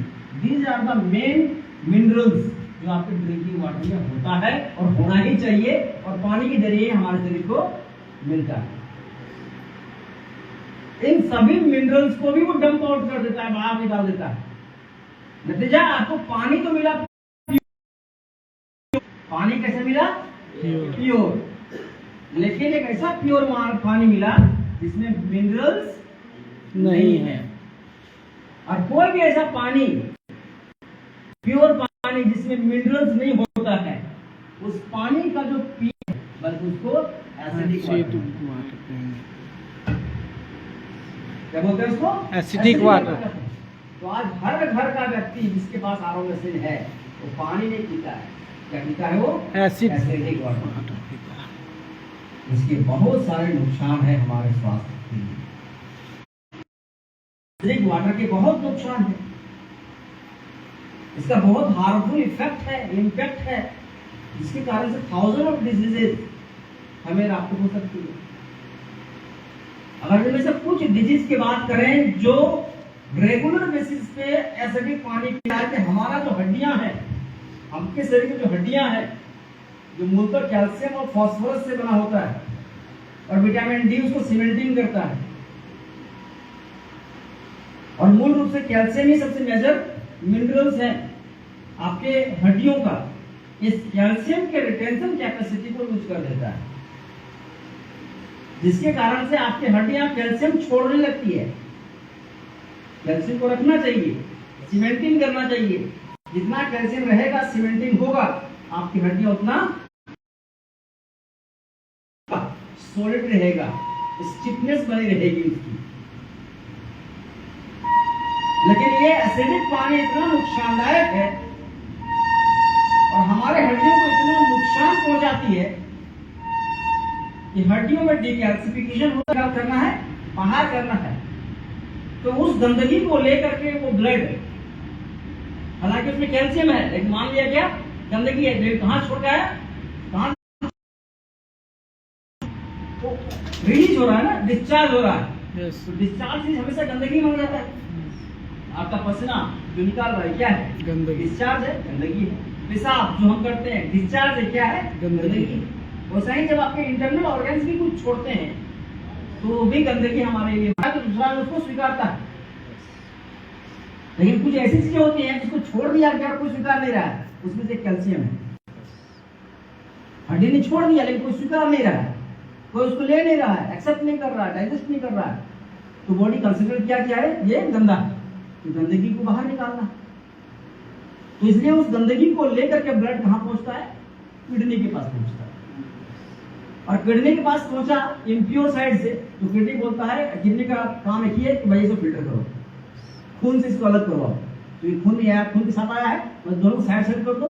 these are the main minerals जो आपके ड्रिंकिंग वाटर में होता है और होना ही चाहिए, और पानी के जरिए हमारे शरीर को मिलता है। इन सभी मिनरल्स को भी वो डंप आउट कर देता है, बाहर निकाल देता है। नतीजा आपको पानी तो मिला, पानी कैसे मिला? प्योर। लेकिन एक ऐसा प्योर पानी मिला जिसमें मिनरल्स नहीं है। और कोई भी ऐसा पानी, प्योर पानी जिसमें मिनरल्स नहीं होता है, उस पानी का जो पीएच, बल्कि उसको एसिडिक वाटर, क्या बोलते हैं उसको? Acidic water. तो आज हर घर का व्यक्ति जिसके पास आरओ मशीन है वो पानी नहीं पीता है, क्या पीता है? वो एसिडिक वाटर। इसके बहुत सारे नुकसान है हमारे स्वास्थ्य के लिए। एसिडिक वाटर के बहुत नुकसान है, इसका बहुत हार्मफुल इफेक्ट है, इम्पैक्ट है, जिसके कारण से थाउजेंड ऑफ डिजीजेज हमें रात हो सकती है। अगर इनमें से कुछ डिजीज की बात करें जो रेगुलर बेसिस पे एसिडिक पानी पीना है, हमारा जो हड्डियां हैं, आपके शरीर की जो हड्डियां हैं, जो मूलतः कैल्शियम और फास्फोरस से बना होता है, और विटामिन डी उसको सीमेंटिंग करता है, और मूल रूप से कैल्शियम ही सबसे मेजर मिनरल्स है आपके हड्डियों का। इस कैल्शियम के रिटेंशन कैपेसिटी को लूज कर देता है, जिसके कारण से आपकी हड्डियां कैल्शियम छोड़ने लगती है। कैल्शियम को रखना चाहिए, सीमेंटिंग करना चाहिए। जितना कैल्शियम रहेगा, सीमेंटिंग होगा, आपकी हड्डियां उतना सॉलिड रहेगा, स्टिफनेस बनी रहेगी उसकी। लेकिन ये एसिडिक पानी इतना नुकसानदायक है और हमारे हड्डियों को इतना नुकसान पहुंचाती है कि हड्डियों में डिकैल्सिफिकेशन होता है। करना है, बाहर करना है, तो उस गंदगी को लेकर के वो ब्लड, हालांकि उसमें कैल्शियम है, लेकिन मान लिया क्या गंदगी है, लेकिन कहाँ छोड़ गया है, कहाँ तो रिलीज हो रहा है ना, डिस्चार्ज हो रहा है। तो डिस्चार्ज हमेशा गंदगी में हो जाता है। आपका पसीना जो निकाल रहा है क्या है, गंदगी। डिस्चार्ज है, गंदगी है। पेशाब जो हम करते हैं, डिस्चार्ज है, क्या है, गंदगी। वैसा ही जब आपके इंटरनल ऑर्गन्स भी कुछ छोड़ते हैं तो वो भी गंदगी हमारे लिए, तो दूसरा उसको स्वीकारता है। लेकिन कुछ ऐसी चीजें होती हैं जिसको छोड़ दिया गया, कोई स्वीकार नहीं रहा है, उसमें से कैल्शियम है। हड्डी ने छोड़ दिया लेकिन कोई स्वीकार नहीं रहा है, कोई उसको ले नहीं रहा है, एक्सेप्ट नहीं कर रहा है, डाइजेस्ट नहीं कर रहा है, तो बॉडी कंसिडर क्या है, ये गंदा है, तो गंदगी को बाहर निकालना। तो इसलिए उस गंदगी को लेकर के ब्लड कहाँ पहुंचता है, किडनी के पास पहुंचता है। और किडनी के पास पहुंचा इम्प्योर साइड से, तो किडनी बोलता है, किडनी का काम एक ही है कि भाई इसको फिल्टर करो, खून से इसको अलग करवाओ। तो ये खून नहीं आया, खून के साथ आया है, तो दोनों साइड साइड कर दो,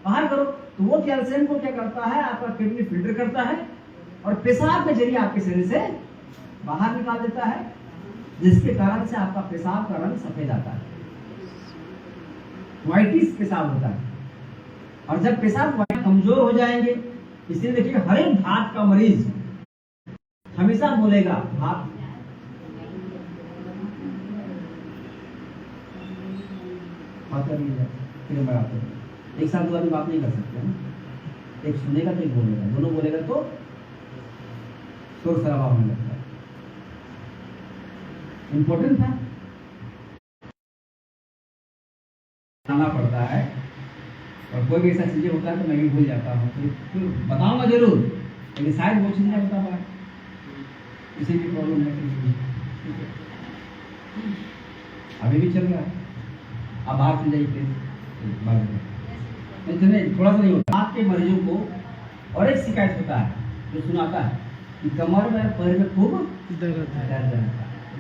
बाहर करो। तो वो कैल्शियम को क्या करता है, आपका किडनी फिल्टर करता है और पेशाब के जरिए आपके शरीर से बाहर निकाल देता है, जिसके कारण से आपका पेशाब का रंग सफेद आता है, व्हाइटिश पेशाब होता है। और जब पेशाब कमजोर हो जाएंगे, इसलिए देखिए हर एक भात का मरीज हमेशा बोलेगा भात एक साथ दो आदमी बात नहीं कर सकते हैं, एक सुनेगा तो एक बोलेगा, दोनों बोलेगा तो शोर शराबा होने लगता है। इंपॉर्टेंट था, आना पड़ता है, और कोई भी ऐसा चीजें होता है तो मैं भी भूल जाता हूँ, तो बताऊंगा जरूर, लेकिन शायद वो चीज नहीं बता पाए, किसी भी प्रॉब्लम है। अभी भी चल रहा है, अब बाहर चल जाइए नहीं, थोड़ा सा नहीं होता। आपके मरीजों को और एक शिकायत होता है जो सुनाता है कि कमर में, पैर में खूब दर्द रहता है।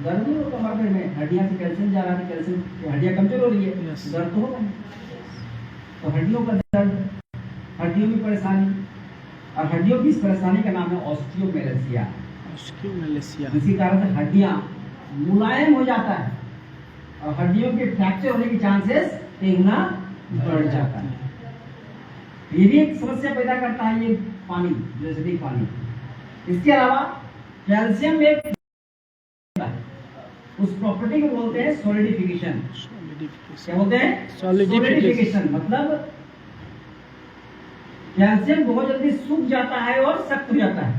दर्द नहीं हो कमर में, हड्डियां से कैल्शियम जा रहा है, कैल्शियम हड्डियां कमजोर हो रही है, दर्द तो होगा। तो हड्डियों का दर्द, हड्डियों में परेशानी, और हड्डियों की इस परेशानी का नाम है ऑस्टियोमेलेसिया। इसी कारण से हड्डियां मुलायम हो जाता है और हड्डियों के फ्रैक्चर होने की चांसेस एक गुना बढ़ जाता है। ये भी एक समस्या पैदा करता है ये पानी, जो एसिडिक पानी। इसके अलावा कैल्शियम एक उस प्रॉपर्टी को बोलते हैं सॉलिडिफिकेशन। क्या बोलते हैं? सॉलिडिफिकेशन। मतलब कैल्शियम बहुत जल्दी सूख जाता है और सख्त हो जाता है।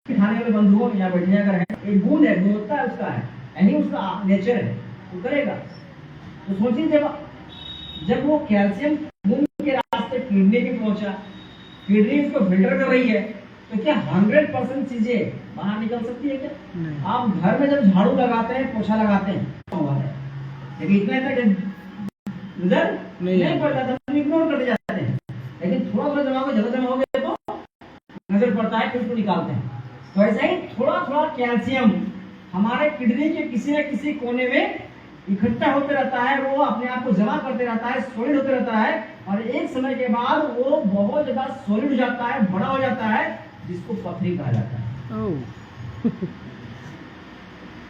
खाने वाले बंधुओं या बैठने अगर है, एक गुण है, गुणवत्ता है उसका है, यानी उसका नेचर है, वो करेगा। तो सोचिए जब वो कैल्शियम खून के रास्ते किडनी पे पहुंचा, किडनी उसको फिल्टर कर रही है, तो क्या 100% चीजें बाहर निकल सकती है क्या? आप घर में जब झाड़ू लगाते हैं, पोछा लगाते हैं, लेकिन इतना नजर नहीं पड़ता, तो इग्नोर करते जाते हैं। लेकिन थोड़ा थोड़ा जमा हो, ज्यादा जमा हो गया तो नजर पड़ता है, फिर उसको निकालते हैं। तो ऐसा ही थोड़ा थोड़ा कैल्शियम हमारे किडनी के किसी न किसी कोने में इकट्ठा होते रहता है, वो अपने आप को जमा करते रहता है, सॉलिड होते रहता है, और एक समय के बाद वो बहुत ज्यादा सॉलिड हो जाता है, बड़ा हो जाता है, जिसको पथरी कहा जाता है।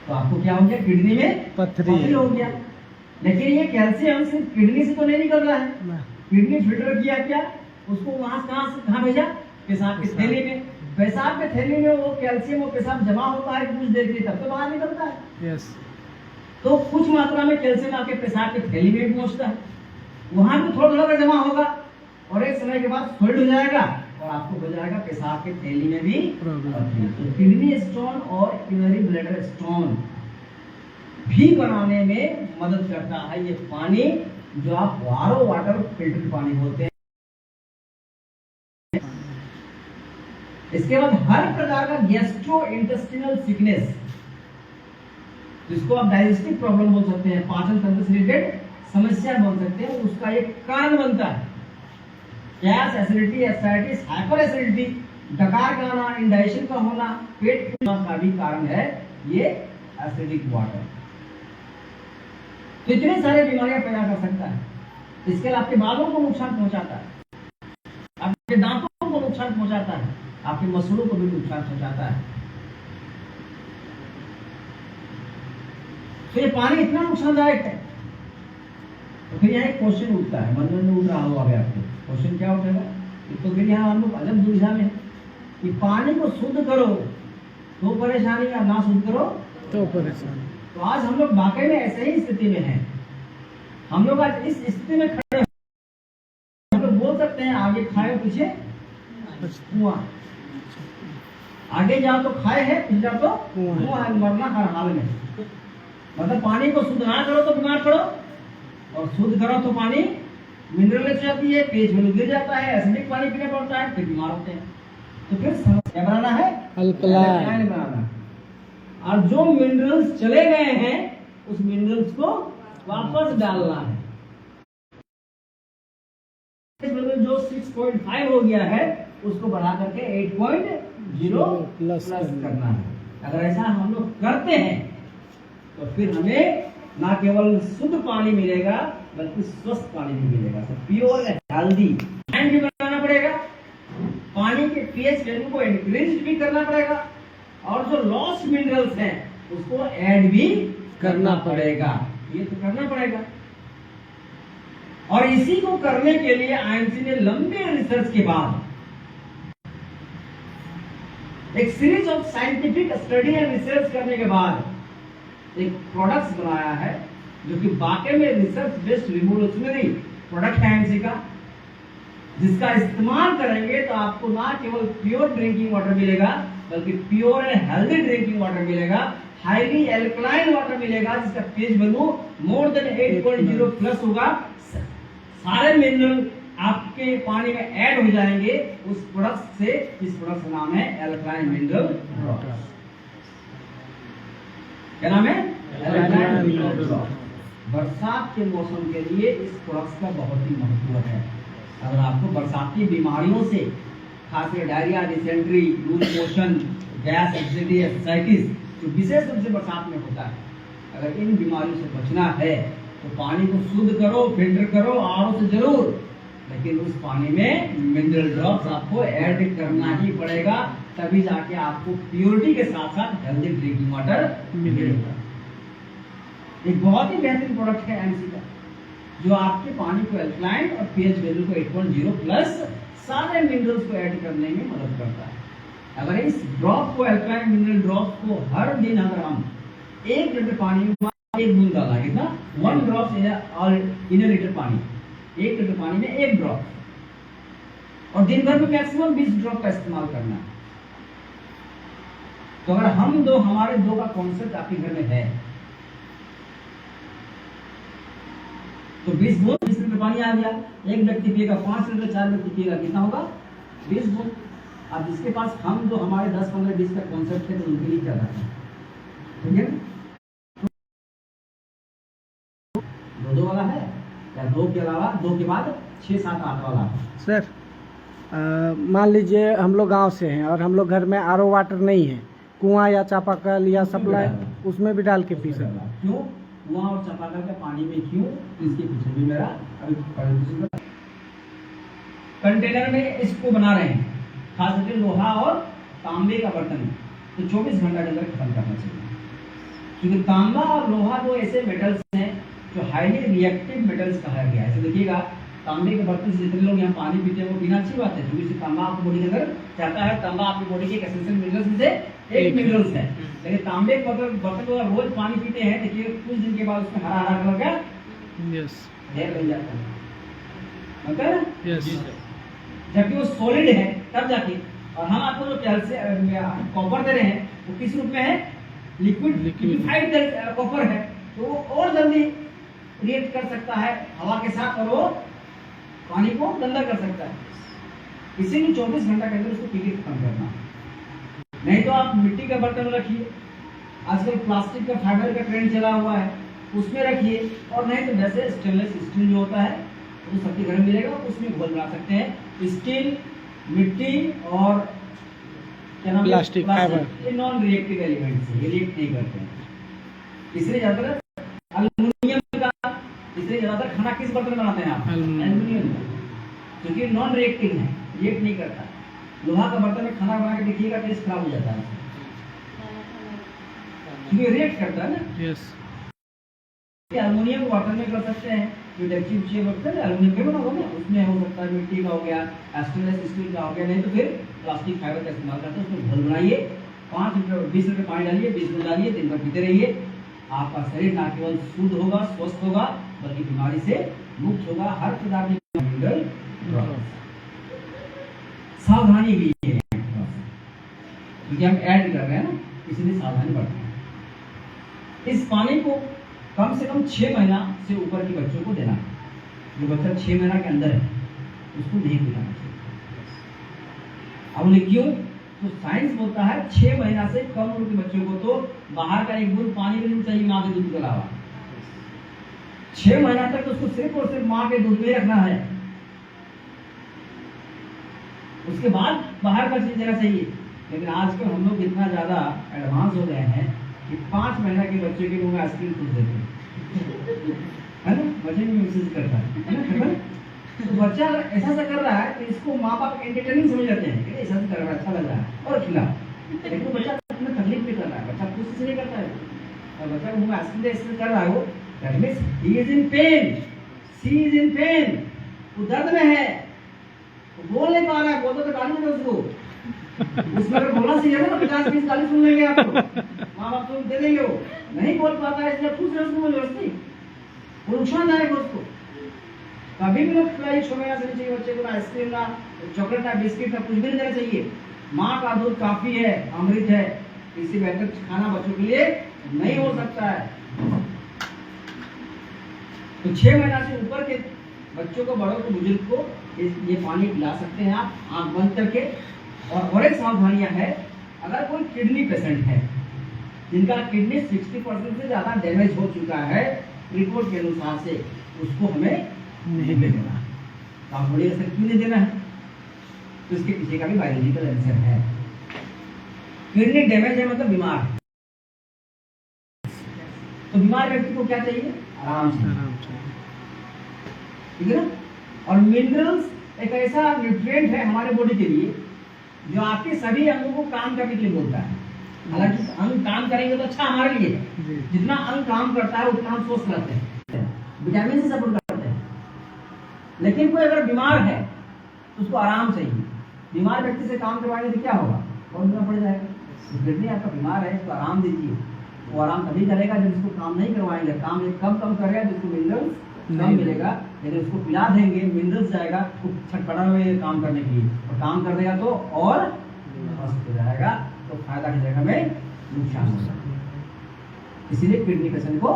तो आपको क्या हो गया? किडनी में पथरी हो गया। लेकिन ये कैल्शियम सिर्फ किडनी से तो नहीं निकल रहा है, किडनी फिल्टर किया क्या, उसको वहां कहाँ भेजा? पेशाब की थैली में। पेशाब के थैली में वो कैल्शियम और पेशाब जमा होता है कुछ देर के लिए, तब तो बाहर निकलता है। तो कुछ मात्रा में कैल्शियम आपके पेशाब की थैली में भी पहुंचता है, वहां भी थोड़ा थोड़ा जमा होगा और एक समय के बाद सॉलिड हो जाएगा और आपको हो जाएगा पेशाब के थैली में भी प्रॉब्लम। पथरी। तो किडनी स्टोन और यूरिनरी ब्लैडर स्टोन भी बनाने में मदद करता है ये पानी, जो आप आरओ वाटर फिल्टर पानी बोलते हैं। इसके बाद हर प्रकार का गैस्ट्रो इंटेस्टिनल सिकनेस, जिसको आप डाइजेस्टिव प्रॉब्लम बोल सकते हैं, पाचन तंत्र से रिलेटेड समस्या बोल सकते हैं, उसका एक कारण बनता है। Gas, acidity, ascites, hyper acidity, डकार का आना, इंडाइजेशन का होना, पेट का भी कारण है ये एसिडिक वाटर। तो इतने सारे बीमारियां पैदा कर सकता है। इसके अलावा आपके बालों को नुकसान पहुंचाता है, आपके दांतों को नुकसान पहुंचाता है, आपके मसलों को भी नुकसान पहुंचाता है। तो ये पानी इतना नुकसानदायक है। तो फिर यहाँ एक क्वेश्चन उठता है, मन में उठ रहा होगा अभी आपको। क्वेश्चन क्या उठेगा? तो फिर यहाँ हम लोग अजब दुविधा में है कि पानी को शुद्ध करो तो परेशानी, या ना शुद्ध करो तो परेशानी। तो आज हम लोग वाकई में ऐसे ही स्थिति में हैं। हम लोग आज इस स्थिति में खड़े हैं। हम लोग बोल सकते हैं आगे खाए पीछे कुआं, आगे जाओ तो खाए है, पीछे जाओ तो कुआं है, मरना हर हाल में। मतलब पानी को शुद्ध ना करो तो बीमार पड़ो, और शुद्ध करो तो पानी मिनरल ले जाती है, पेज में गिर जाता है, एसिडिक पानी पीना पड़ता है, फिर बीमार होते हैं। तो फिर समस्या बनाना है अल्कलाइन बनाना, और जो मिनरल्स चले गए हैं उस मिनरल्स को वापस डालना है। जो 6.5 हो गया है उसको बढ़ा करके 8.0 प्लस करना है। अगर ऐसा हम लोग करते हैं तो फिर हमें ना केवल शुद्ध पानी मिलेगा बल्कि स्वस्थ पानी भी मिलेगा। तो प्योर हेल्दी भी बनाना पड़ेगा, पानी के पीएच वैल्यू को इंक्रीज भी करना पड़ेगा, और जो लॉस्ट मिनरल्स हैं उसको ऐड भी करना पड़ेगा। ये तो करना पड़ेगा। और इसी को करने के लिए आईएमसी ने लंबे रिसर्च के बाद एक series of scientific study and research करने के बाद एक प्रोडक्ट्स बनाया है, जो कि वाकई में रिसर्च बेस्ड रिवोल्यूशनरी प्रोडक्ट है आईएमसी का, जिसका इस्तेमाल करेंगे तो आपको ना केवल प्योर ड्रिंकिंग वाटर मिलेगा बल्कि pure and healthy drinking water मिलेगा, हाईली एल्कलाइन वाटर मिलेगा, जिसका pH value more than 8.0 plus होगा। सारे मिनरल आपके पानी में ऐड हो जाएंगे उस प्रोडक्ट से। इस प्रोडक्ट का नाम है एल्कलाइन मिनरल ड्रॉप्स। क्या नाम है? Alkaline mineral drops. बरसात के मौसम के लिए इस प्रोडक्ट का बहुत ही महत्व है। अगर आपको बरसाती बीमारियों से, खासकर diarrhoea, dysentery, loose motion, gas, acidity, ascites, जो विशेष रूप से बरसात में होता है, अगर इन बीमारियों से बचना है तो पानी को शुद्ध करो, फिल्टर करो, आरओ से जरूर, लेकिन उस पानी में मिनरल ड्रॉप्स आपको ऐड करना ही पड़ेगा, तभी जाके आपको प्योरिटी के साथ साथ हेल्दी ड्रिंकिंग वाटर मिलेगा। एक बहुत ही बेहतरीन प्रोडक्ट है एमसी का, जो आपके पानी को एल्कलाइन और पीएच वैल्यू को 8.0 प्लस सारे मिनरल्स को ऐड करने में मदद करता है। अगर इस ड्रॉप को, एल्कलाइन मिनरल ड्रॉप को हर दिन अगर हम 1 लीटर पानी में 1 बूंद डाला, कितना 1 ड्रॉप इन लीटर पानी, 1 लीटर पानी में 1 ड्रॉप, और दिन भर में मैक्सिमम 20 ड्रॉप का इस्तेमाल करना है। तो अगर हम दो, हमारे दो का कॉन्सेप्ट आपके घर में है तो 20 बूंद 20 लीटर पानी आ गया, एक व्यक्ति पिएगा 5 लीटर, 4 व्यक्ति पिएगा, कितना होगा 20 बूंद। अब जिसके पास हम जो हमारे 10, 15, 20 का कॉन्सेप्ट है तो उनके लिए क्या रखना है, ठीक है? दो वाला है या 2 के अलावा 2 के बाद 6, 7, 8 वाला है। सर मान लीजिए हम लोग गांव से हैं और हम लोग घर में आरओ वाटर नहीं है, कुआं या चापाकल या सप्लाई, उसमें भी डाल के पी सकते हैं। क्यों कुआं और चापाकल के पानी में क्यों? इसके पीछे भी मेरा अभी कंटेनर में इसको बना रहे हैं, खास करके लोहा और तांबे का बर्तन, तो 24 घंटा के अंदर खत्म करना चाहिए, क्योंकि तांबा और लोहा दो ऐसे मेटल्स हैं जो हाईली रिएक्टिव मेटल्स कहा गया है। ऐसे देखिएगा, तांबे के बर्तन से जितने लोग यहाँ पानी पीते हैं वो पीना अच्छी बात है, क्योंकि तांबा आपकी बॉडी के अंदर जाता है। तांबा आपकी बॉडी के एसेंशियल मिनरल्स में से एक मिनरल्स है, लेकिन तांबे के बर्तन को रोज पानी पीते हैं, देखिए कुछ दिन के बाद उसमें हरा हरा कलर का ढेर बन जाता है, होता है ना? जबकि वो सॉलिड है तब जाके। और हम आपको जो कैल्शियम कॉपर दे रहे हैं वो किस रूप में है, लिक्विफाइड कॉपर है, तो वो और जल्दी रिएक्ट कर सकता है हवा के साथ और वो पानी को गंदा कर सकता है। इसीलिए 24 घंटा के अंदर उसको पी के खत्म करना। नहीं तो आप मिट्टी का बर्तन रखिए, आजकल प्लास्टिक का फाइबर का ट्रेंड चला हुआ है, उसमें रखिए। और नहीं तो वैसे स्टेनलेस स्टील जो होता है वो तो सबके घर में मिलेगा, उसमें घोल बना सकते हैं। स्टील, मिट्टी और क्या नाम, प्लास्टिक फाइबर, ये नॉन रिएक्टिव एलिमेंट्स है, ये रिएक्ट नहीं करते हैं। इसलिए ज्यादातर एल्युमिनियम का, इसलिए ज्यादातर खाना किस बर्तन में बनाते हैं आप, एल्युमिनियम का, क्योंकि नॉन रिएक्टिव है, रिएक्ट नहीं करता। लोहा का बर्तन में खाना बना के देखिएगा टेस्ट खराब हो जाता है, क्योंकि रिएक्ट करता है ना। यस, एल्युमिनियम बर्तन में कर सकते हैं, जो डेक्ची उच्ची बर्तन एल्युमिनियम के बना होगा ना, उसमें हो सकता है मिट्टी का हो गया, स्टेनलेस स्टील का हो गया, नहीं तो फिर प्लास्टिक फाइबर का इस्तेमाल करते हैं। उसमें घोल बनाइए, 5 लीटर 20 लीटर पानी डालिए, 20 मिनट डालिए, दिन भर पीते रहिए। आपका शरीर ना केवल शुद्ध होगा, स्वस्थ होगा, बल्कि बीमारी से मुक्त होगा। हर प्रकार की मिनरल सावधानी भी है, क्योंकि हम ऐड कर रहे हैं ना, इसलिए सावधानी बरतें। इस पानी को कम से कम 6 महीना से ऊपर के बच्चों को देना है। जो बच्चा 6 महीना के अंदर है उसको नहीं पिलाना चाहिए। अब बोले क्यों, तो साइंस बोलता है 6 महीना से कम उम्र के बच्चों को तो बाहर का एक बूंद पानी भी नहीं चाहिए माँ के दूध के अलावा। 6 महीना तक तो उसको सिर्फ और सिर्फ माँ के दूध में रखना है, उसके बाद बाहर का चीज देना चाहिए। लेकिन आजकल हम लोग इतना ज्यादा एडवांस हो गए हैं कि 5 महीना के बच्चे के मुंह में आइसक्रीम पूछ देते हैं, है ना, बच्चे में मैसेज करता है ना। तो बच्चा ऐसा सा कर रहा है कि इसको माँ बाप एंटरटेनिंग समझ जाते हैं कि ऐसा कर रहा है, अच्छा लग रहा है और खिला। लेकिन तो बच्चा अपने तकलीफ भी कर रहा है, बच्चा खुद से नहीं करता है। और बच्चा मुंह में आइसक्रीम कर रहा है, वो that means he is in pen, she is in pen, वो दर्द में है, वो बोल नहीं पा रहा है। बोलते तो गाली दे उसको, उसमें अगर बोलना चाहिए ना 50-20 गाली सुन लेंगे आपको, माँ बाप तो दे देंगे। वो नहीं बोल पाता है, इसलिए पूछ रहे उसको जबरदस्ती, वो नुकसानदायक है उसको। कभी भी लोग खिलाई 6 महीना से नहीं चाहिए बच्चे को, ना आइसक्रीम, ना चॉकलेट, ना बिस्किट, ना कुछ भी नहीं देना चाहिए। माँ का दूध काफी है, अमृत है, इससे बेहतर खाना बच्चों के लिए नहीं हो सकता है। तो 6 महीना से ऊपर के बच्चों को, बड़ों को, बुजुर्ग को ये पानी पिला सकते हैं आप आंख बंद करके। और एक सावधानियां है, अगर कोई किडनी पेशेंट है जिनका किडनी 60% से ज्यादा डैमेज हो चुका है रिपोर्ट के अनुसार से, उसको हमें नहीं देना। तो आप बोलिए सर क्यों नहीं देना है, तो इसके पीछे का भी बायोलॉजिकल आंसर है। किडनी डैमेज है मतलब बीमार है, तो बीमार व्यक्ति को क्या चाहिए, आराम चाहिए, ठीक है ना। और मिनरल्स एक ऐसा न्यूट्रिएंट है हमारे बॉडी के लिए जो आपके सभी अंगों को काम करने के लिए बोलता है। हालांकि अंग काम करेंगे तो अच्छा हमारे लिए, जितना अंग काम करता है उतना हम स्वस्थ रहते हैं, विटामिन से सपोर्ट करते हैं। लेकिन कोई अगर बीमार है तो उसको आराम चाहिए। बीमार व्यक्ति से काम करवाएंगे तो क्या होगा, बहुत बुरा पड़ जाएगा। किडनी आपका बीमार है, इसको आराम दीजिए। वो आराम तभी करेगा जब इसको काम नहीं करवाएंगे। काम एक कम करेगा जिसको मिनरल्स कम मिलेगा, यदि उसको पिला देंगे मिनरल्स जाएगा, तो छटपटा में काम करने के लिए, और काम कर देगा तो और स्वस्थ हो जाएगा, तो फायदा की जगह में नुकसान होगा। इसीलिए किडनी पेशेंट को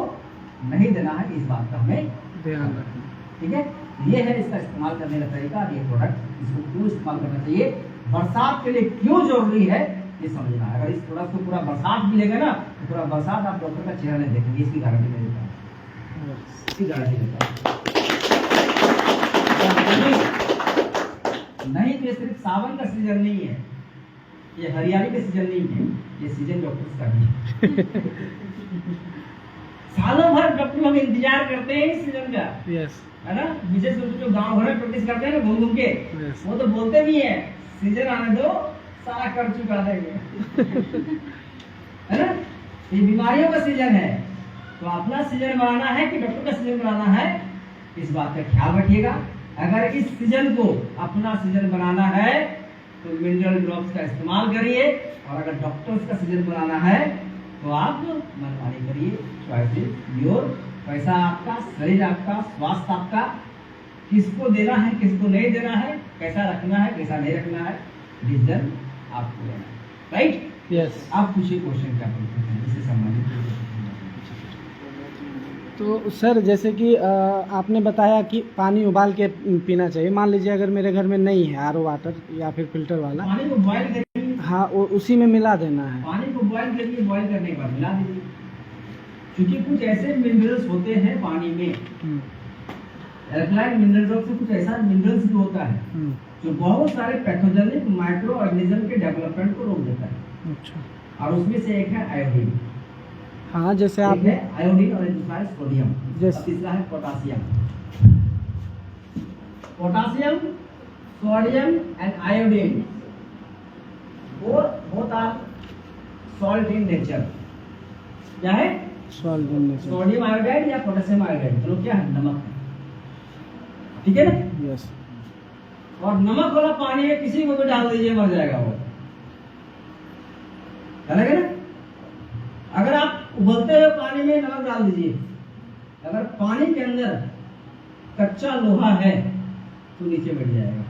नहीं देना है, इस बात का हमें ध्यान रखना, ठीक है। ये है इसका इस्तेमाल करने का तरीका, ये प्रोडक्ट इसको क्यों इस्तेमाल करना चाहिए, बरसात के लिए क्यों जरूरी है, ये समझना है। अगर इस प्रोडक्ट को पूरा बरसात मिलेगा ना, तो पूरा बरसात आप डॉक्टर का चेहरा नहीं देखेंगे, इसकी गारंटी दे देता हूँ, इसकी गारंटी देता हूँ। नहीं तो ये सिर्फ सावन का सीजन नहीं है, ये हरियाली का सीजन नहीं है, ये सीजन डॉक्टर्स का भी है। सालों भर डॉक्टर हम इंतजार करते हैं इस सीजन का, यस, है ना। विशेष रूप से जो गांव भर में प्रैक्टिस करते हैं ना घूम घूम के, वो तो बोलते भी हैं सीजन आने दो, सारा कर चुका देंगे, है ना। ये बीमारियों का सीजन है, तो अपना सीजन बनाना है कि डॉक्टर का सीजन बनाना है, इस बात का ख्याल रखिएगा। अगर इस सीजन को अपना सीजन बनाना है तो मिनरल ड्रॉप्स का इस्तेमाल करिए, और अगर डॉक्टर्स का सीजन बनाना है तो आप मनमानी करिए। चॉइस इज योर, पैसा आपका, शरीर आपका, स्वास्थ्य आपका, किसको देना है किसको नहीं देना है, कैसा रखना है कैसा नहीं रखना है, डिसीजन आपको लेना है, राइट। यस। आप पूछिए क्वेश्चन क्या पूछते हैं इससे संबंधित। तो सर जैसे कि आपने बताया कि पानी उबाल के पीना चाहिए। मान लीजिए अगर मेरे घर में नहीं है आरओ वाटर या फिर फिल्टर वाला, पानी को बॉयल करिए, हाँ उसी में मिला देना है। पानी को बॉयल करिए, बॉयल करने के बाद मिला दीजिए, क्योंकि कुछ ऐसे मिनरल्स होते हैं पानी में, एल्कलाइन मिनरल्स से कुछ ऐसा मिनरल्स भी होता है जो बहुत सारे पैथोजेनिक माइक्रो ऑर्गेनिज्म के डेवलपमेंट को रोक देता है। अच्छा। और उसमें से एक है आयोडीन। हाँ जैसे एक आपने है आयोडीन और दूसरा है सोडियम, जैसे- और तीसरा है potassium. Potassium, sodium and iodine both are salt in nature। क्या है? सॉल्ट देने से। सोडियम आयोडाइड या पोटेशियम आयोडाइड, दोनों क्या है? नमक है, ठीक है ना। यस। और नमक वाला पानी में किसी को भी डाल दीजिए मर जाएगा वो, अलग है ना। अगर आप उबलते हुए पानी में नमक डाल दीजिए, अगर पानी के अंदर कच्चा लोहा है तो नीचे बैठ जाएगा,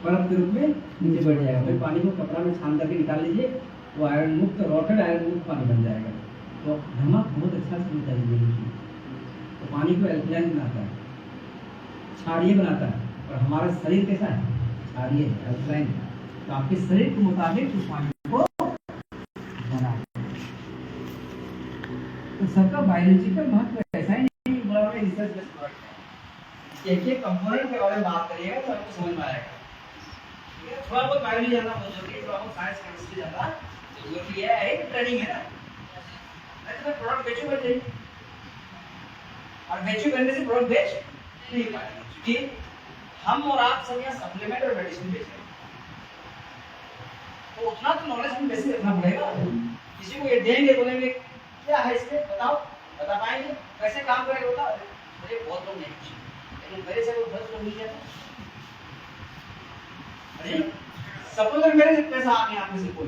बर्फ के रूप में नीचे बैठ जाएगा। फिर पानी को कपड़ा में छान करके निकाल लीजिए, वो आयरन मुक्त, रॉटेड आयरन मुक्त पानी बन जाएगा। तो नमक बहुत अच्छा चीज है, तो पानी को एल्कलाइन बनाता है, क्षारीय बनाता है। और हमारा शरीर कैसा है? क्षारीय, एल्कलाइन। तो आपके शरीर के मुताबिक उस पानी को बना। तो सबका बायोलॉजिकल महत्व ऐसा ही नहीं, बड़ा बड़ा रिसर्च बेस्ड वर्क है। एक कंपोनेंट के बारे में बात करिएगा तो आपको समझ में आएगा। ठीक है, थोड़ा बहुत बायोलॉजी जानना बहुत जरूरी है, थोड़ा बहुत साइंस केमिस्ट्री जानना जरूरी है, ट्रेनिंग है ना। ऐसे में प्रोडक्ट बेचूंगा नहीं, और बेचू करने से प्रोडक्ट बेच नहीं पाएंगे, क्योंकि हम और आप सब यहाँ सप्लीमेंट और मेडिसिन बेच रहे हैं। तो उतना तो नॉलेज हम बेसिक रखना पड़ेगा। किसी को ये देंगे, बोलेंगे क्या है इसमें बताओ, बता पाएंगे कैसे काम करेगा, बता मुझे बहुत लोग नहीं पूछे, लेकिन मेरे से वो 10 लोग मिल जाते। सपोज मेरे से पैसा आ गया आप में से कोई,